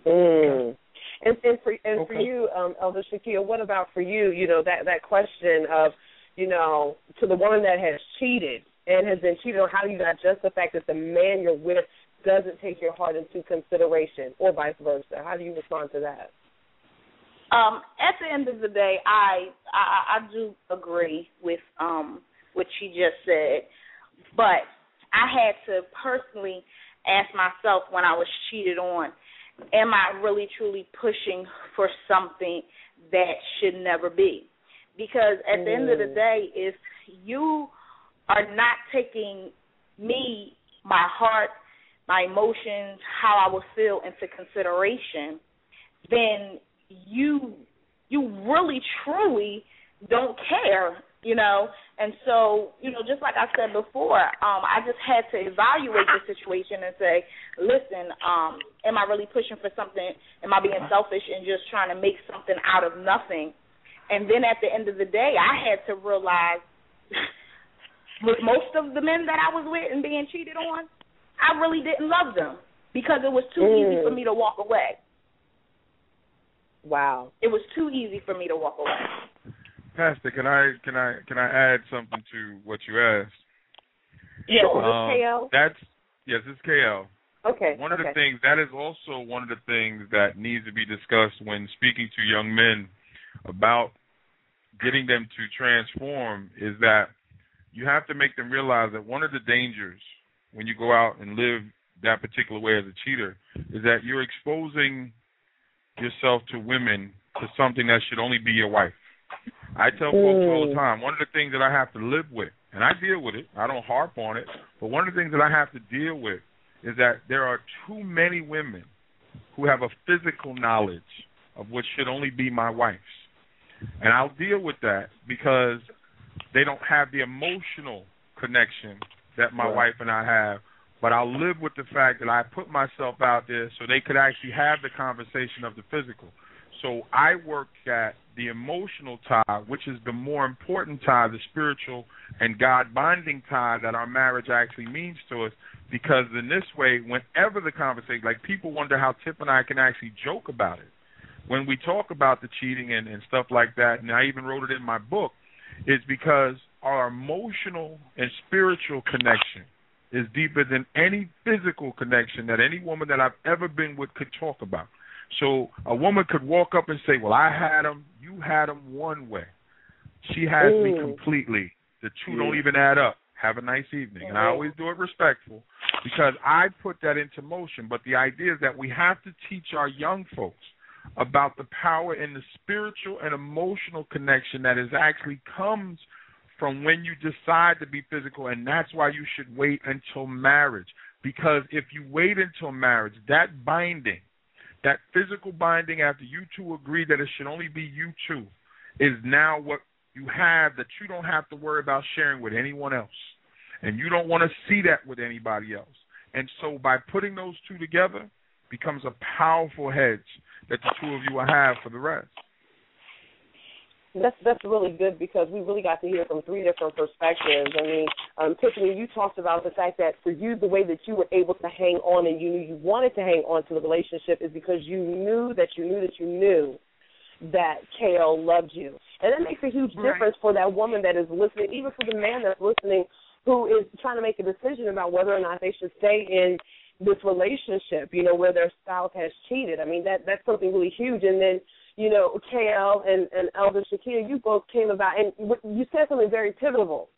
And for you, Elder Shakia, what about for you? That question of, to the woman that has cheated and has been cheated on, how do you digest the fact that the man you're with doesn't take your heart into consideration, or vice versa? How do you respond to that? At the end of the day, I do agree with what she just said, but I had to personally ask myself when I was cheated on, am I really truly pushing for something that should never be? Because at the end of the day, if you are not taking me, my heart, my emotions, how I would feel into consideration, then you really, truly don't care, And so, just like I said before, I just had to evaluate the situation and say, listen, am I really pushing for something? Am I being selfish and just trying to make something out of nothing? And then at the end of the day, I had to realize with most of the men that I was with and being cheated on, I really didn't love them because it was too easy for me to walk away. Wow. It was too easy for me to walk away. Pastor, can I add something to what you asked? Yeah, KL? Yes, it's KL. Okay. One of the things, that is also one of the things that needs to be discussed when speaking to young men about getting them to transform, is that you have to make them realize that one of the dangers when you go out and live that particular way as a cheater is that you're exposing yourself to women to something that should only be your wife. I tell folks all the time, one of the things that I have to live with, and I deal with it, I don't harp on it, but one of the things that I have to deal with is that there are too many women who have a physical knowledge of what should only be my wife's. And I'll deal with that because they don't have the emotional connection that my wife and I have. But I'll live with the fact that I put myself out there so they could actually have the conversation of the physical. So I work at the emotional tie, which is the more important tie, the spiritual and God-binding tie that our marriage actually means to us, because in this way, whenever the conversation, like people wonder how Tiff and I can actually joke about it. When we talk about the cheating and stuff like that, and I even wrote it in my book, is because our emotional and spiritual connection is deeper than any physical connection that any woman that I've ever been with could talk about. So a woman could walk up and say, well, I had him, you had him one way. She has me completely. The two don't even add up. Have a nice evening. And I always do it respectful because I put that into motion. But the idea is that we have to teach our young folks about the power in the spiritual and emotional connection that is actually comes from when you decide to be physical, and that's why you should wait until marriage. Because if you wait until marriage, that binding, that physical binding after you two agree that it should only be you two, is now what you have that you don't have to worry about sharing with anyone else. And you don't want to see that with anybody else. And so by putting those two together becomes a powerful hedge that the two of you will have for the rest. That's really good because we really got to hear from three different perspectives. I mean, Tiffany, you talked about the fact that for you, the way that you were able to hang on and you knew you wanted to hang on to the relationship is because you knew that KL loved you. And that makes a huge difference for that woman that is listening, even for the man that's listening who is trying to make a decision about whether or not they should stay in this relationship, you know, where their spouse has cheated. I mean, that's something really huge. And then, you know, KL and Elder Shakir, you both came about, and you said something very pivotal,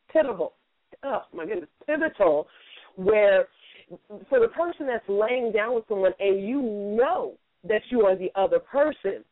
where for the person that's laying down with someone and you know that you are the other person,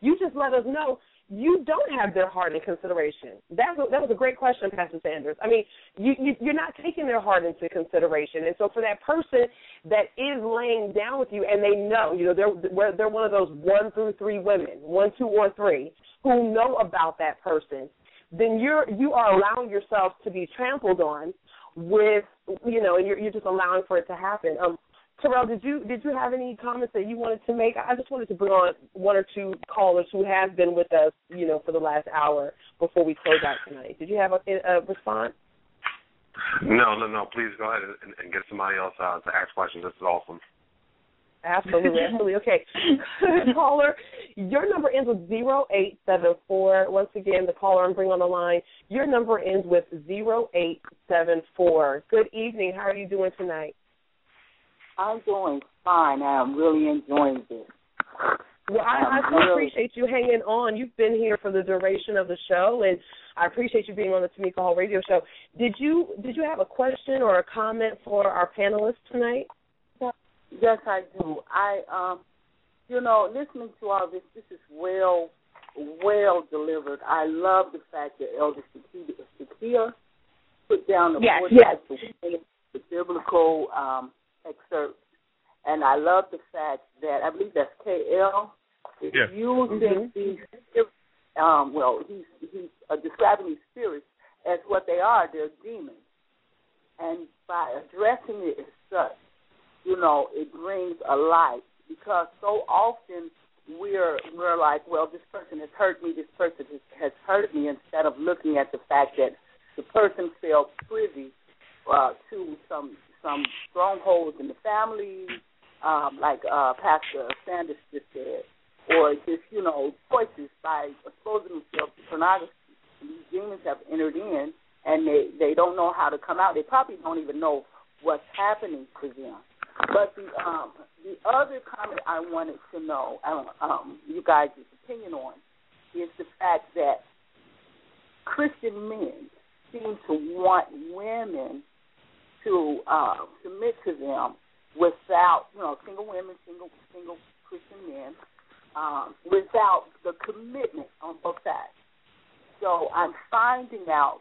you just let us know you don't have their heart in consideration. That was a great question, Pastor Sanders. I mean, you're not taking their heart into consideration. And so for that person that is laying down with you and they know, you know, they're one of those 1 through 3 women, 1, 2, or 3, who know about that person, then you are allowing yourself to be trampled on with, you know, and you're just allowing for it to happen. Terrell, did you have any comments that you wanted to make? I just wanted to bring on 1 or 2 callers who have been with us, you know, for the last hour before we close out tonight. Did you have a response? No. Please go ahead and get somebody else to ask questions. This is awesome. Absolutely. Okay. Caller, your number ends with 0874. Once again, the caller I'm bringing on the line, your number ends with 0874. Good evening. How are you doing tonight? I'm doing fine. I'm really enjoying this. Well, I appreciate you hanging on. You've been here for the duration of the show, and I appreciate you being on the Tamika Hall Radio Show. Did you have a question or a comment for our panelists tonight? Yes, I do. You know, listening to all this is well delivered. I love the fact that Elder Shakir put down the the biblical excerpt, and I love the fact that I believe that's KL is using these he's describing these spirits as what they are. They're demons, and by addressing it as such, you know, it brings a light, because so often we're like, well, this person has hurt me, this person has hurt me, instead of looking at the fact that the person fell privy to some strongholds in the family, like Pastor Sanders just said, or just, you know, choices by exposing themselves to pornography. These demons have entered in, and they don't know how to come out. They probably don't even know what's happening to them. But the other comment I wanted to know, you guys' opinion on, is the fact that Christian men seem to want women to submit to them without, single women, single Christian men, without the commitment on both sides. So I'm finding out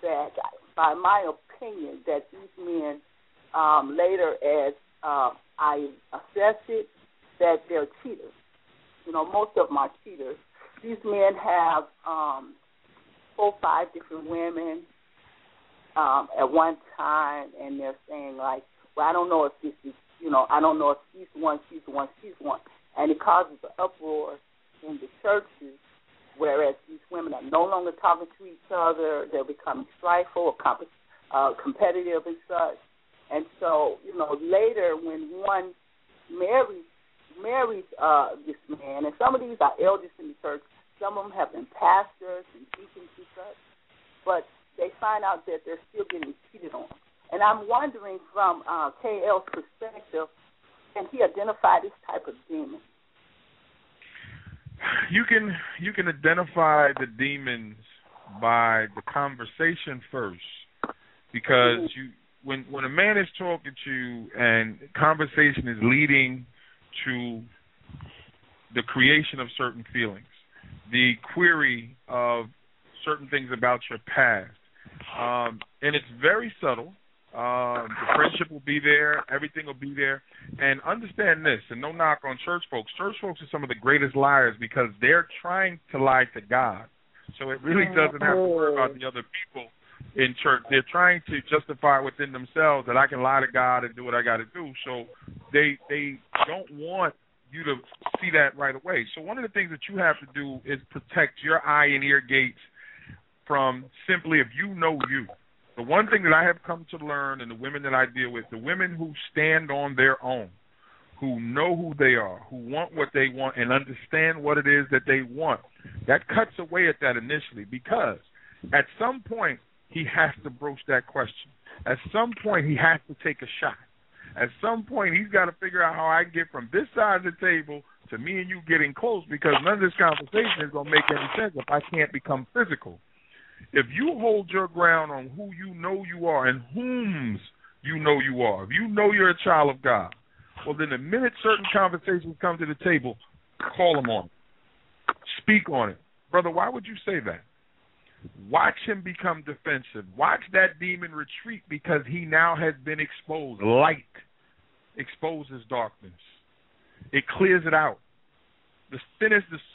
that, by my opinion, that these men later, as I assess it, that they're cheaters. Most of them are cheaters. These men have 4 or 5 different women at one time, and they're saying, like, well, I don't know if this is, I don't know if she's one, and it causes an uproar in the churches, whereas these women are no longer talking to each other, they're becoming strifeful or competitive and such. And so, later when one marries this man, and some of these are elders in the church, some of them have been pastors and deacons and such, but they find out that they're still getting cheated on. And I'm wondering, from KL's perspective, can he identify this type of demon? You can identify the demons by the conversation first, because when a man is talking to you and conversation is leading to the creation of certain feelings, the query of certain things about your past, and it's very subtle. The friendship will be there. Everything will be there. And understand this, and no knock on church folks. Church folks are some of the greatest liars because they're trying to lie to God. So it really doesn't have to worry about the other people in church. They're trying to justify within themselves that I can lie to God and do what I got to do. So they don't want you to see that right away. So one of the things that you have to do is protect your eye and ear gates from simply, if you know you. The one thing that I have come to learn, and the women that I deal with, the women who stand on their own, who know who they are, who want what they want and understand what it is that they want, that cuts away at that initially, because at some point he has to broach that question. At some point he has to take a shot. At some point he's got to figure out how I get from this side of the table to me and you getting close, because none of this conversation is going to make any sense if I can't become physical. If you hold your ground on who you know you are and whom's you know you are, if you know you're a child of God, well, then the minute certain conversations come to the table, call them on it. Speak on it. Brother, why would you say that? Watch him become defensive. Watch that demon retreat, because he now has been exposed. Light exposes darkness. It clears it out. The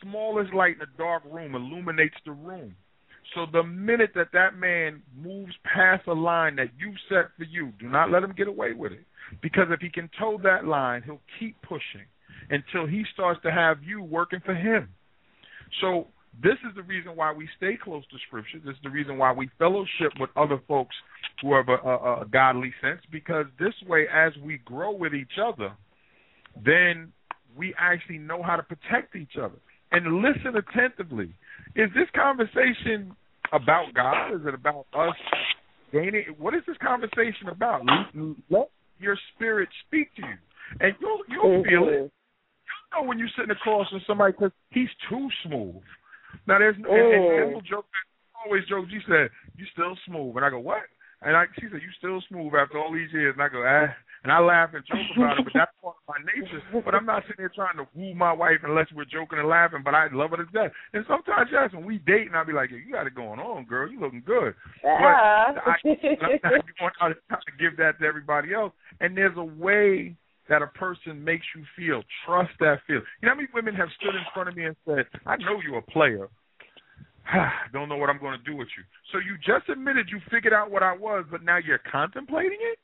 smallest light in a dark room illuminates the room. So the minute that man moves past a line that you've set for you, do not let him get away with it. Because if he can toe that line, he'll keep pushing until he starts to have you working for him. So this is the reason why we stay close to Scripture. This is the reason why we fellowship with other folks who have a godly sense, because this way, as we grow with each other, then we actually know how to protect each other. And listen attentively. Is this conversation about God? Is it about us gaining? What is this conversation about? Let your spirit speak to you, and you'll feel it. You know when you're sitting across from somebody because he's too smooth. Now there's and Temple joke, always joke. She said, "You still smooth," and I go, "What?" And she said, "You still smooth after all these years?" And I go, "Ah." And I laugh and joke about it, but that's part of my nature. But I'm not sitting there trying to woo my wife unless we're joking and laughing, but I love her to death. And sometimes, yes, when we date, and I'll be like, "You got it going on, girl. You looking good." But I'm not going out to give that to everybody else. And there's a way that a person makes you feel. Trust that feel. You know how many women have stood in front of me and said, "I know you're a player. Don't know what I'm going to do with you." So you just admitted you figured out what I was, but now you're contemplating it?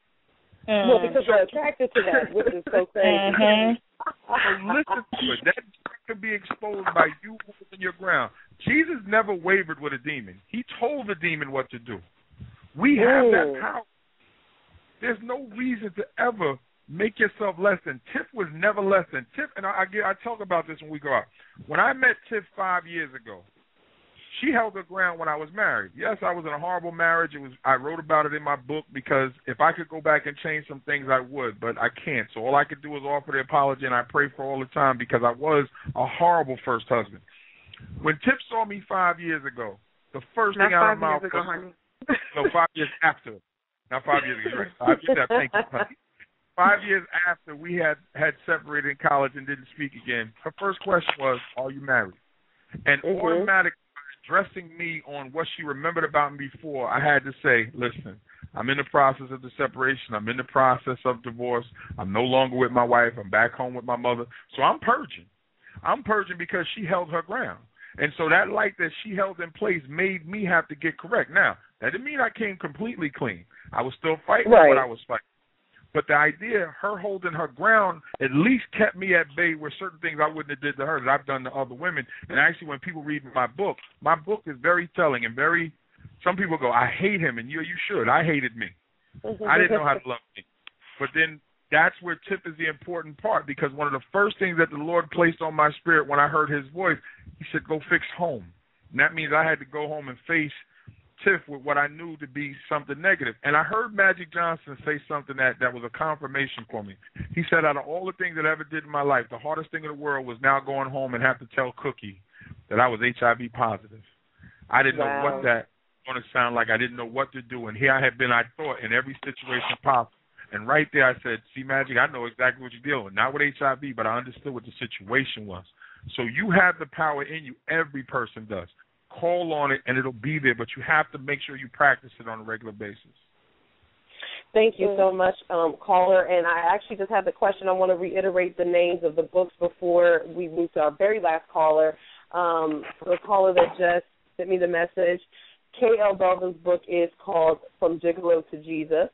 Well, because you're attracted to that, which is so crazy. So listen to it. That could be exposed by you holding your ground. Jesus never wavered with a demon. He told the demon what to do. We have that power. There's no reason to ever make yourself less than. Tiff was never less than. Tiff, and I talk about this when we go out. When I met Tiff 5 years ago, She held her ground when I was married. Yes, I was in a horrible marriage. I wrote about it in my book because if I could go back and change some things, I would, but I can't. So all I could do is offer the apology, and I pray for all the time because I was a horrible first husband. When Tip saw me 5 years ago, the first thing out of my mouth was, honey. No, 5 years after. Not 5 years ago, right? 5 years after. Thank you, honey. 5 years after we had separated in college and didn't speak again, her first question was, are you married? And automatically addressing me on what she remembered about me before, I had to say, listen, I'm in the process of the separation. I'm in the process of divorce. I'm no longer with my wife. I'm back home with my mother. So I'm purging. I'm purging because she held her ground. And so that light that she held in place made me have to get correct. Now, that didn't mean I came completely clean. I was still fighting what I was fighting. But the idea, her holding her ground, at least kept me at bay with certain things I wouldn't have did to her that I've done to other women. And actually, when people read my book is very telling and very. Some people go, I hate him, and you should. I hated me. I didn't know how to love me. But then that's where Tip is the important part, because one of the first things that the Lord placed on my spirit when I heard his voice, he said, go fix home. And that means I had to go home and face Tiff with what I knew to be something negative. And I heard Magic Johnson say something that was a confirmation for me. He said, out of all the things that I ever did in my life, the hardest thing in the world was now going home and have to tell Cookie that I was HIV positive. I didn't know what that was going to sound like. I didn't know what to do. And here I had been, I thought, in every situation possible. And right there I said, see, Magic, I know exactly what you're dealing with. Not with HIV, but I understood what the situation was. So you have the power in you. Every person does. Call on it, and it'll be there, but you have to make sure you practice it on a regular basis. Thank you so much, caller. And I actually just have the question. I want to reiterate the names of the books before we move to our very last caller. The caller that just sent me the message, K.L. Belvin's book is called From Gigolo to Jesus.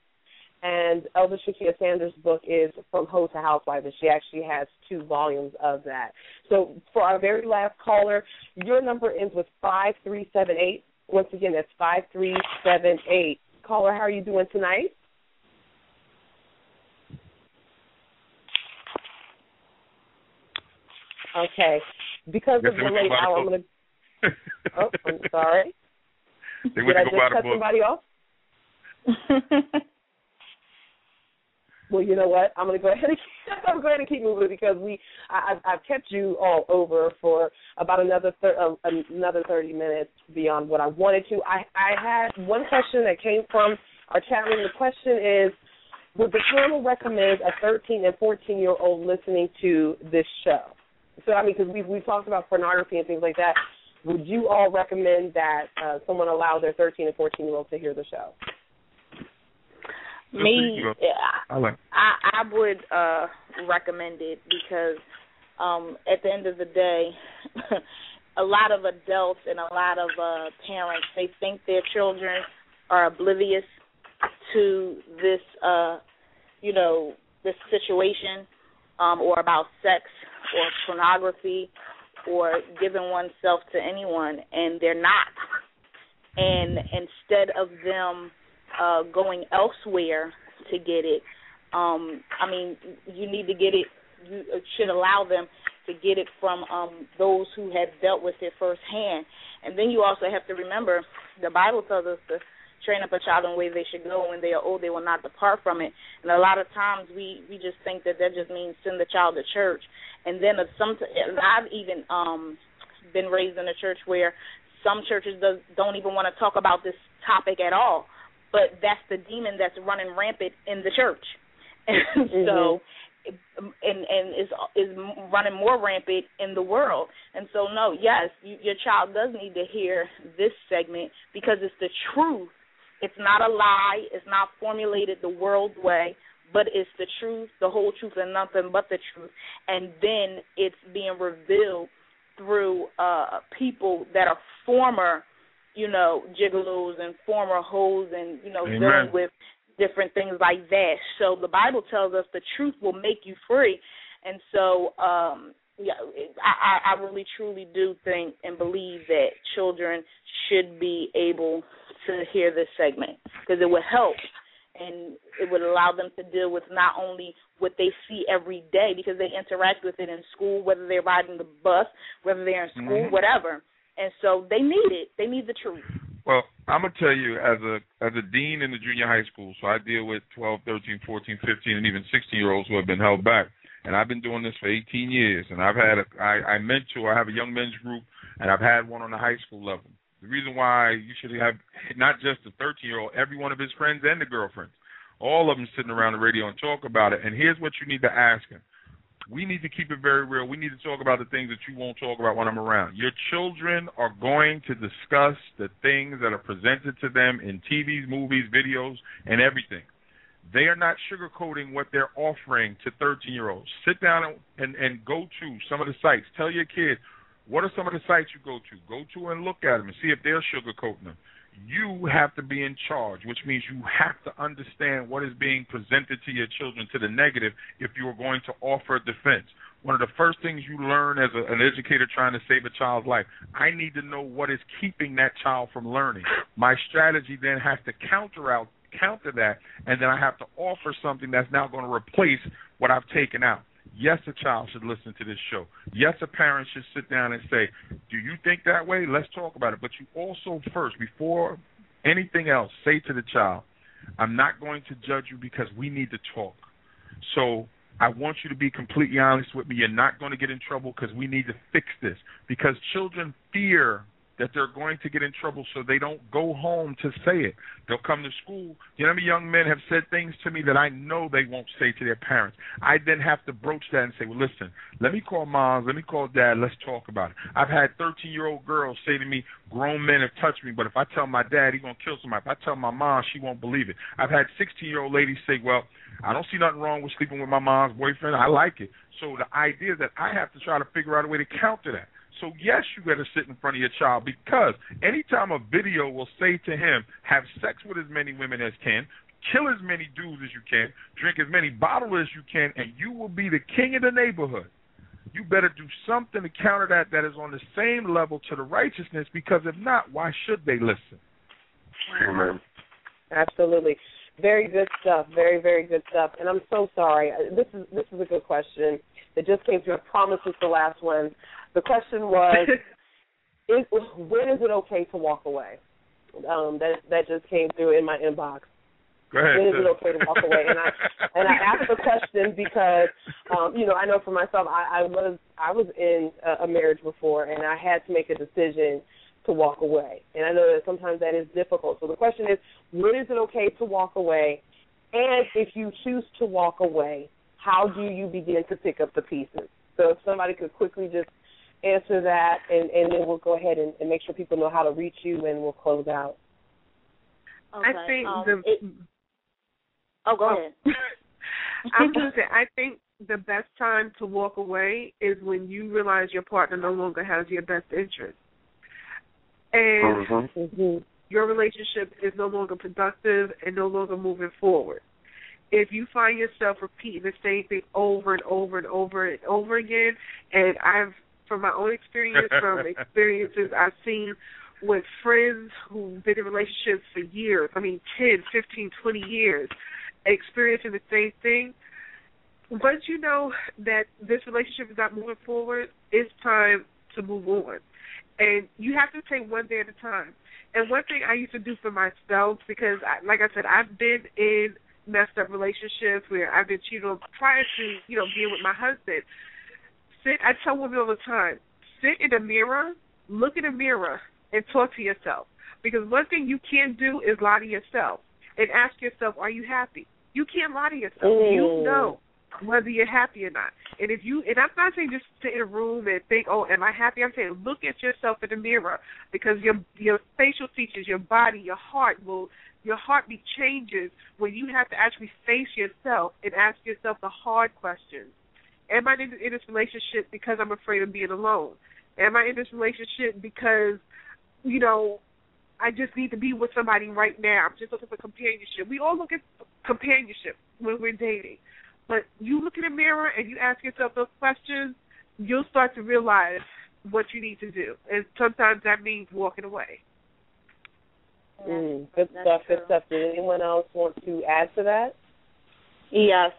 And Elder Shakia Sanders' book is From Hoe to Housewife, and she actually has 2 volumes of that. So for our very last caller, your number ends with 5378. Once again, that's 5378. Caller, how are you doing tonight? Okay. Because of the late hour, I'm going to... Oh, I'm sorry. Did I just cut somebody off? Well, you know what? I'm going to go ahead and keep moving because I've kept you all over for about another 30 minutes beyond what I wanted to. I had one question that came from our chat room. The question is, would the panel recommend a 13 and 14-year-old listening to this show? So, I mean, because we've talked about pornography and things like that. Would you all recommend that someone allow their 13 and 14-year-olds to hear the show? Me, I would recommend it because at the end of the day, a lot of adults and a lot of parents, they think their children are oblivious to this, this situation or about sex or pornography or giving oneself to anyone, and they're not. And instead of them going elsewhere to get it, you need to get it. You should allow them to get it from those who have dealt with it firsthand. And then you also have to remember, the Bible tells us to train up a child in the way they should go. When they are old, they will not depart from it. And a lot of times we just think that just means send the child to church. And then I've even been raised in a church where some churches don't even want to talk about this topic at all. But that's the demon that's running rampant in the church. And so, and is running more rampant in the world. And so, no, yes, your child does need to hear this segment because it's the truth. It's not a lie. It's not formulated the world way, but it's the truth, the whole truth, and nothing but the truth. And then it's being revealed through people that are former, gigolos and former hoes and, dealing with different things like that. So the Bible tells us the truth will make you free. And so, I really, truly do think and believe that children should be able to hear this segment because it would help and it would allow them to deal with not only what they see every day because they interact with it in school, whether they're riding the bus, whether they're in school, whatever. And so they need it. They need the truth. Well, I'm going to tell you, as a dean in the junior high school, so I deal with 12, 13, 14, 15, and even 16-year-olds who have been held back. And I've been doing this for 18 years. And I have a young men's group, and I've had one on the high school level. The reason why you should have not just the 13-year-old, every one of his friends and the girlfriends, all of them sitting around the radio and talk about it. And here's what you need to ask him. We need to keep it very real. We need to talk about the things that you won't talk about when I'm around. Your children are going to discuss the things that are presented to them in TVs, movies, videos, and everything. They are not sugarcoating what they're offering to 13-year-olds. Sit down and go to some of the sites. Tell your kids, what are some of the sites you go to? Go to and look at them and see if they're sugarcoating them. You have to be in charge, which means you have to understand what is being presented to your children to the negative if you are going to offer defense. One of the first things you learn as an educator trying to save a child's life, I need to know what is keeping that child from learning. My strategy then has to counter that, and then I have to offer something that's now going to replace what I've taken out. Yes, a child should listen to this show. Yes, a parent should sit down and say, do you think that way? Let's talk about it. But you also first, before anything else, say to the child, I'm not going to judge you because we need to talk. So I want you to be completely honest with me. You're not going to get in trouble because we need to fix this. Because children fear that they're going to get in trouble, so they don't go home to say it. They'll come to school. You know how many young men have said things to me that I know they won't say to their parents. I then have to broach that and say, well, listen, let me call mom, let me call dad, let's talk about it. I've had 13-year-old girls say to me, grown men have touched me, but if I tell my dad, he's going to kill somebody. If I tell my mom, she won't believe it. I've had 16-year-old ladies say, well, I don't see nothing wrong with sleeping with my mom's boyfriend. I like it. So the idea that I have to try to figure out a way to counter that. So, yes, you got to sit in front of your child, because anytime a video will say to him, have sex with as many women as can, kill as many dudes as you can, drink as many bottles as you can, and you will be the king of the neighborhood, you better do something to counter that is on the same level to the righteousness, because if not, why should they listen? Amen. Absolutely. Very good stuff. Very, very good stuff. And I'm so sorry. This is a good question that just came through. I promise it's the last one. The question was, when is it okay to walk away? That just came through in my inbox. Go ahead. When is it okay to walk away? And I asked the question because, I know for myself, I was in a marriage before, and I had to make a decision to walk away. And I know that sometimes that is difficult. So the question is, when is it okay to walk away? And if you choose to walk away, how do you begin to pick up the pieces? So if somebody could quickly just answer that, and then we'll go ahead and make sure people know how to reach you, and we'll close out. Okay. I think go ahead. I'm going to say, I think the best time to walk away is when you realize your partner no longer has your best interest. And your relationship is no longer productive and no longer moving forward. If you find yourself repeating the same thing over and over and over and over again, and from my own experience, from experiences I've seen with friends who've been in relationships for years, 10, 15, 20 years, experiencing the same thing, once you know that this relationship is not moving forward, it's time to move on. And you have to take one day at a time. And one thing I used to do for myself, because, like I said, I've been in messed up relationships where I've been cheated on prior to, being with my husband. I tell women all the time, sit in the mirror, look in the mirror, and talk to yourself. Because one thing you can't do is lie to yourself and ask yourself, are you happy? You can't lie to yourself. You know whether you're happy or not. And I'm not saying just sit in a room and think, oh, am I happy? I'm saying look at yourself in the mirror, because your facial features, your body, your heartbeat changes when you have to actually face yourself and ask yourself the hard questions. Am I in this relationship because I'm afraid of being alone? Am I in this relationship because, I just need to be with somebody right now? I'm just looking for companionship. We all look at companionship when we're dating. But you look in the mirror and you ask yourself those questions, you'll start to realize what you need to do. And sometimes that means walking away. Good stuff. Does anyone else want to add to that? Yes.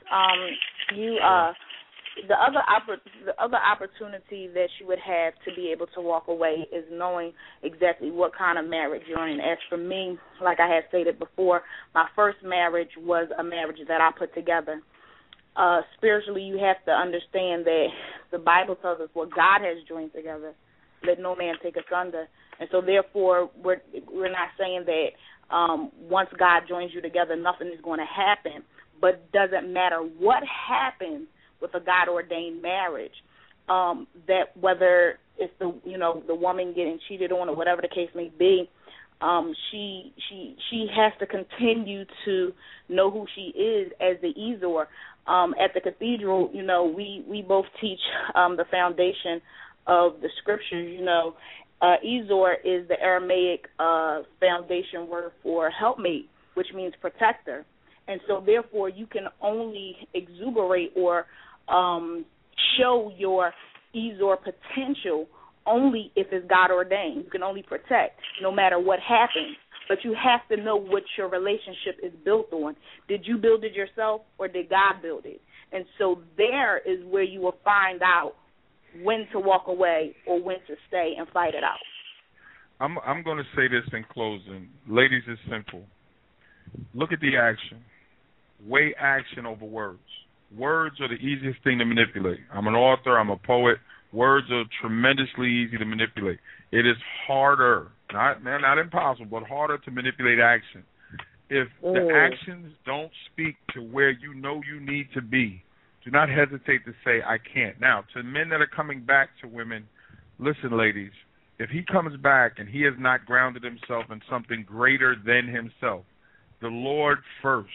the other opportunity that you would have to be able to walk away is knowing exactly what kind of marriage you're in. As for me, like I had stated before, my first marriage was a marriage that I put together. Spiritually, you have to understand that the Bible tells us what God has joined together, let no man take asunder. And so, therefore, we're not saying that once God joins you together, nothing is going to happen. But it doesn't matter what happens with a God-ordained marriage, that whether it's the woman getting cheated on or whatever the case may be, she has to continue to know who she is as the Ezor. At the cathedral, we both teach the foundation of the scriptures. Ezor is the Aramaic foundation word for helpmate, which means protector. And so, therefore, you can only exuberate or show your Ezor potential only if it's God ordained. You can only protect no matter what happens. But you have to know what your relationship is built on. Did you build it yourself or did God build it? And so there is where you will find out when to walk away or when to stay and fight it out. I'm going to say this in closing. Ladies, it's simple. Look at the action. Weigh action over words. Words are the easiest thing to manipulate. I'm an author. I'm a poet. Words are tremendously easy to manipulate. It is harder, not impossible, but harder to manipulate action. If the actions don't speak to where you know you need to be, do not hesitate to say, I can't. Now, to men that are coming back to women, listen, ladies, if he comes back and he has not grounded himself in something greater than himself, the Lord first,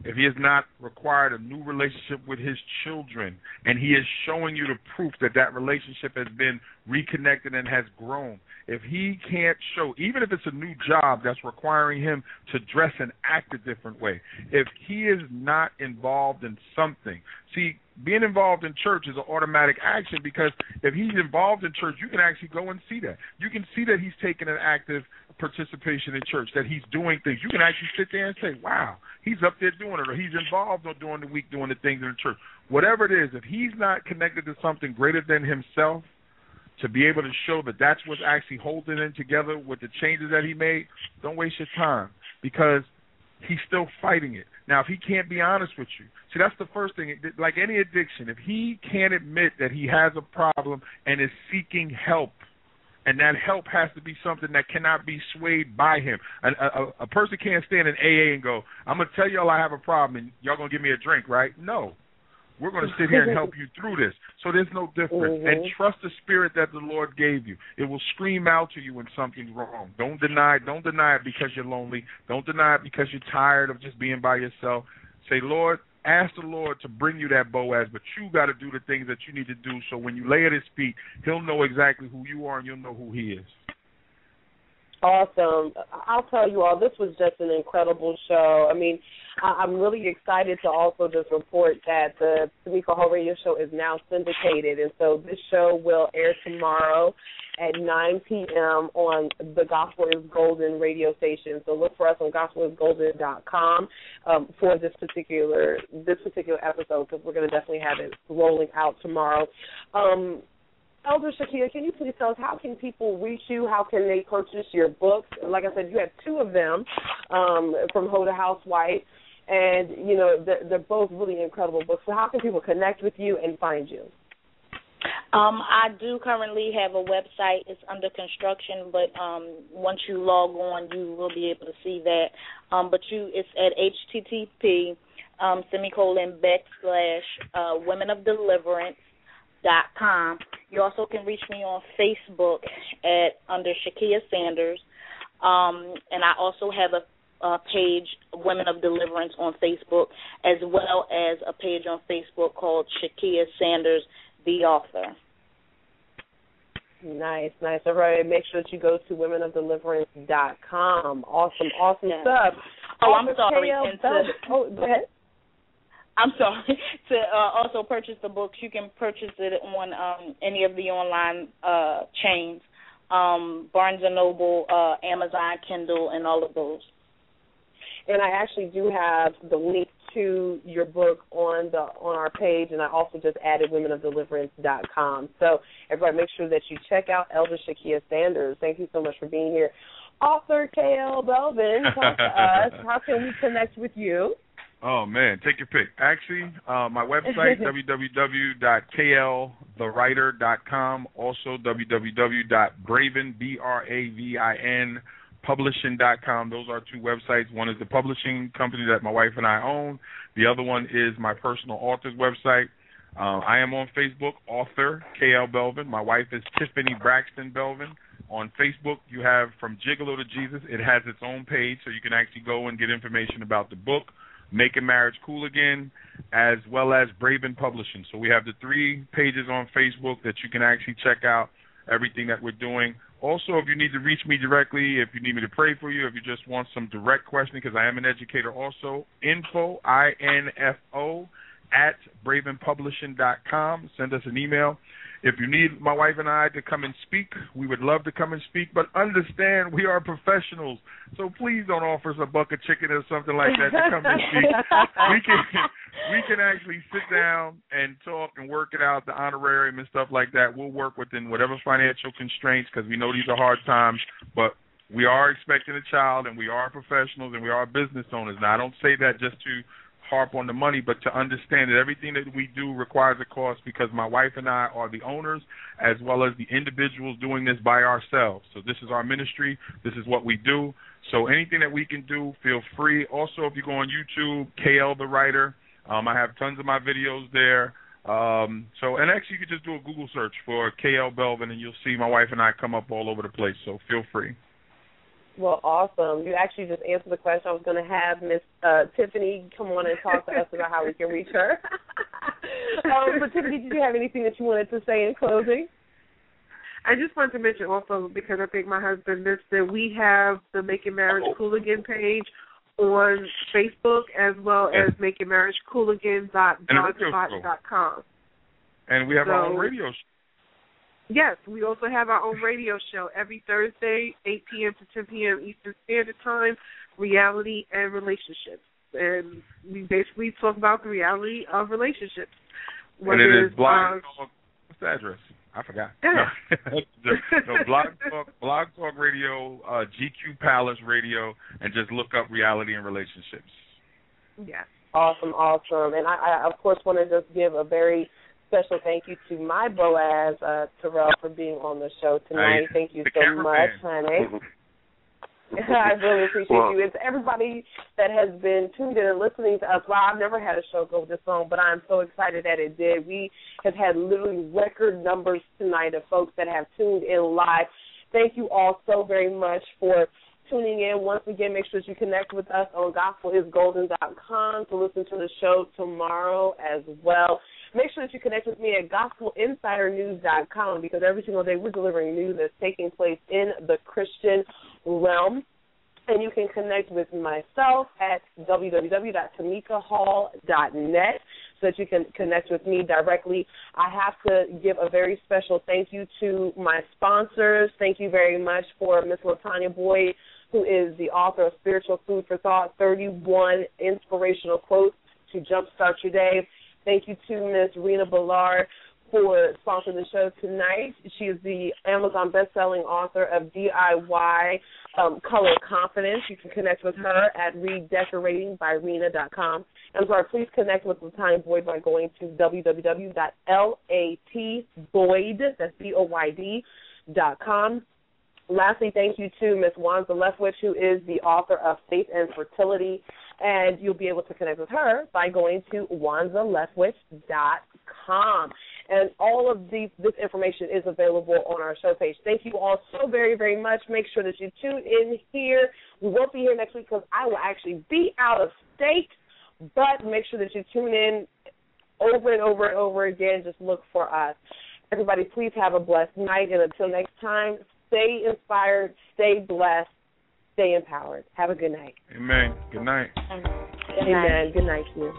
if he has not required a new relationship with his children, and he is showing you the proof that that relationship has been reconnected and has grown, if he can't show, even if it's a new job that's requiring him to dress and act a different way, if he is not involved in something, see, being involved in church is an automatic action, because if he's involved in church, you can actually go and see that. You can see that he's taking an active participation in church, that he's doing things. You can actually sit there and say, wow, he's up there doing it, or he's involved during the week doing the things in the church. Whatever it is, if he's not connected to something greater than himself to be able to show that that's what's actually holding him together with the changes that he made, don't waste your time, because he's still fighting it. Now, if he can't be honest with you, see, that's the first thing. Like any addiction, if he can't admit that he has a problem and is seeking help, and that help has to be something that cannot be swayed by him. A person can't stand in AA and go, I'm going to tell y'all I have a problem, and y'all going to give me a drink, right? No. We're going to sit here and help you through this. So there's no difference. And trust the spirit that the Lord gave you. It will scream out to you when something's wrong. Don't deny it because you're lonely. Don't deny it because you're tired of just being by yourself. Say, Lord, ask the Lord to bring you that Boaz, but you got to do the things that you need to do, so when you lay at his feet, he'll know exactly who you are and you'll know who he is. Awesome. I'll tell you all, this was just an incredible show. I mean, I'm really excited to also just report that the Tamika Hall Radio Show is now syndicated, and so this show will air tomorrow at 9 p.m. on the Gospel is Golden radio station. So look for us on gospelisgolden.com for this particular episode, because we're going to definitely have it rolling out tomorrow. Elder Shakia, can you please tell us, how can people reach you? How can they purchase your books? Like I said, you have two of them from Ho to Housewife, and, they're both really incredible books. So how can people connect with you and find you? I do currently have a website. It's under construction, but once you log on, you will be able to see that. It's at http://womenofdeliverance.com. You also can reach me on Facebook under Shakia Sanders, and I also have a page, Women of Deliverance, on Facebook, as well as a page on Facebook called Shakia Sanders, the author. Nice. All right, make sure that you go to womenofdeliverance.com. Awesome stuff. Oh, I'm sorry. Go ahead. I'm sorry. To also purchase the books, you can purchase it on any of the online chains, Barnes & Noble, Amazon, Kindle, and all of those. And I actually do have the link to your book on our page, and I also just added womenofdeliverance.com. So everybody, make sure that you check out Elder Shakia Sanders. Thank you so much for being here. Author K.L. Belvin, talk to us. How can we connect with you? Oh, man, take your pick. Actually, my website, www.klthewriter.com, also www.bravin, publishing.com. Those are two websites. One is the publishing company that my wife and I own. The other one is my personal author's website. I am on Facebook, author K.L. Belvin. My wife is Tiffany Braxton Belvin. On Facebook, you have From Gigolo to Jesus. It has its own page, so you can actually go and get information about the book, Making Marriage Cool Again, as well as Bravin Publishing. So we have the 3 pages on Facebook that you can actually check out everything that we're doing. Also, if you need to reach me directly, if you need me to pray for you, if you just want some direct questioning, because I am an educator also, info, I-N-F-O, at bravenpublishing.com. Send us an email. If you need my wife and I to come and speak, we would love to come and speak, but understand we are professionals, so please don't offer us a bucket of chicken or something like that to come and speak. We can actually sit down and talk and work it out, the honorarium and stuff like that. We'll work within whatever financial constraints, because we know these are hard times, but we are expecting a child, and we are professionals, and we are business owners. Now, I don't say that just to harp on the money, but to understand that everything that we do requires a cost, because my wife and I are the owners as well as the individuals doing this by ourselves. So this is our ministry. This is what we do. So anything that we can do, feel free. Also, if you go on YouTube, KL the Writer, I have tons of my videos there. And actually you could just do a Google search for KL Belvin, and you'll see my wife and I come up all over the place. So feel free. Well, awesome. You actually just answered the question. I was going to have Miss Tiffany come on and talk to us about how we can reach her. But Tiffany, did you have anything that you wanted to say in closing? I just wanted to mention also, because I think my husband missed it, we have the Making Marriage Cool Again page on Facebook, as well as makingmarriagecoolagain.blogspot.com. And we have our own radio show. Yes, we also have our own radio show every Thursday, 8 p.m. to 10 p.m. Eastern Standard Time, reality and relationships. And we basically talk about the reality of relationships. And it is Blog Talk. What's the address? I forgot. Yeah. Blog Talk Radio, GQ Palace Radio, and just look up reality and relationships. Yes. Awesome. And I of course, want to just give a very special thank you to my Boaz, Terrell, for being on the show tonight. Thank you so much, honey. I really appreciate you. It's everybody that has been tuned in and listening to us. Wow, I've never had a show go this long, but I'm so excited that it did. We have had literally record numbers tonight of folks that have tuned in live. Thank you all so very much for tuning in. Once again, make sure that you connect with us on gospelisgolden.com to listen to the show tomorrow as well. Make sure that you connect with me at gospelinsidernews.com, because every single day we're delivering news that's taking place in the Christian realm. And you can connect with myself at www.tamikahall.net so that you can connect with me directly. I have to give a very special thank you to my sponsors. Thank you very much for Miss LaTanya Boyd, who is the author of Spiritual Food for Thought, 31 Inspirational Quotes to Jumpstart Your Day. Thank you to Miss Rena Ballard for sponsoring the show tonight. She is the Amazon best-selling author of DIY Color Confidence. You can connect with her at redecoratingbyrena.com. I'm sorry, please connect with LaTanya Boyd by going to www.latboyd, that's BOYD.com. Lastly, thank you to Miss Wanza Leftwich, who is the author of Faith and Fertility, and you'll be able to connect with her by going to wanzaleftwich.com. And all of this information is available on our show page. Thank you all so very, very much. Make sure that you tune in here. We won't be here next week because I will actually be out of state, but make sure that you tune in over and over and over again. Just look for us. Everybody, please have a blessed night, and until next time, stay inspired, stay blessed, stay empowered. Have a good night. Amen. Good night. Amen. Good night to you.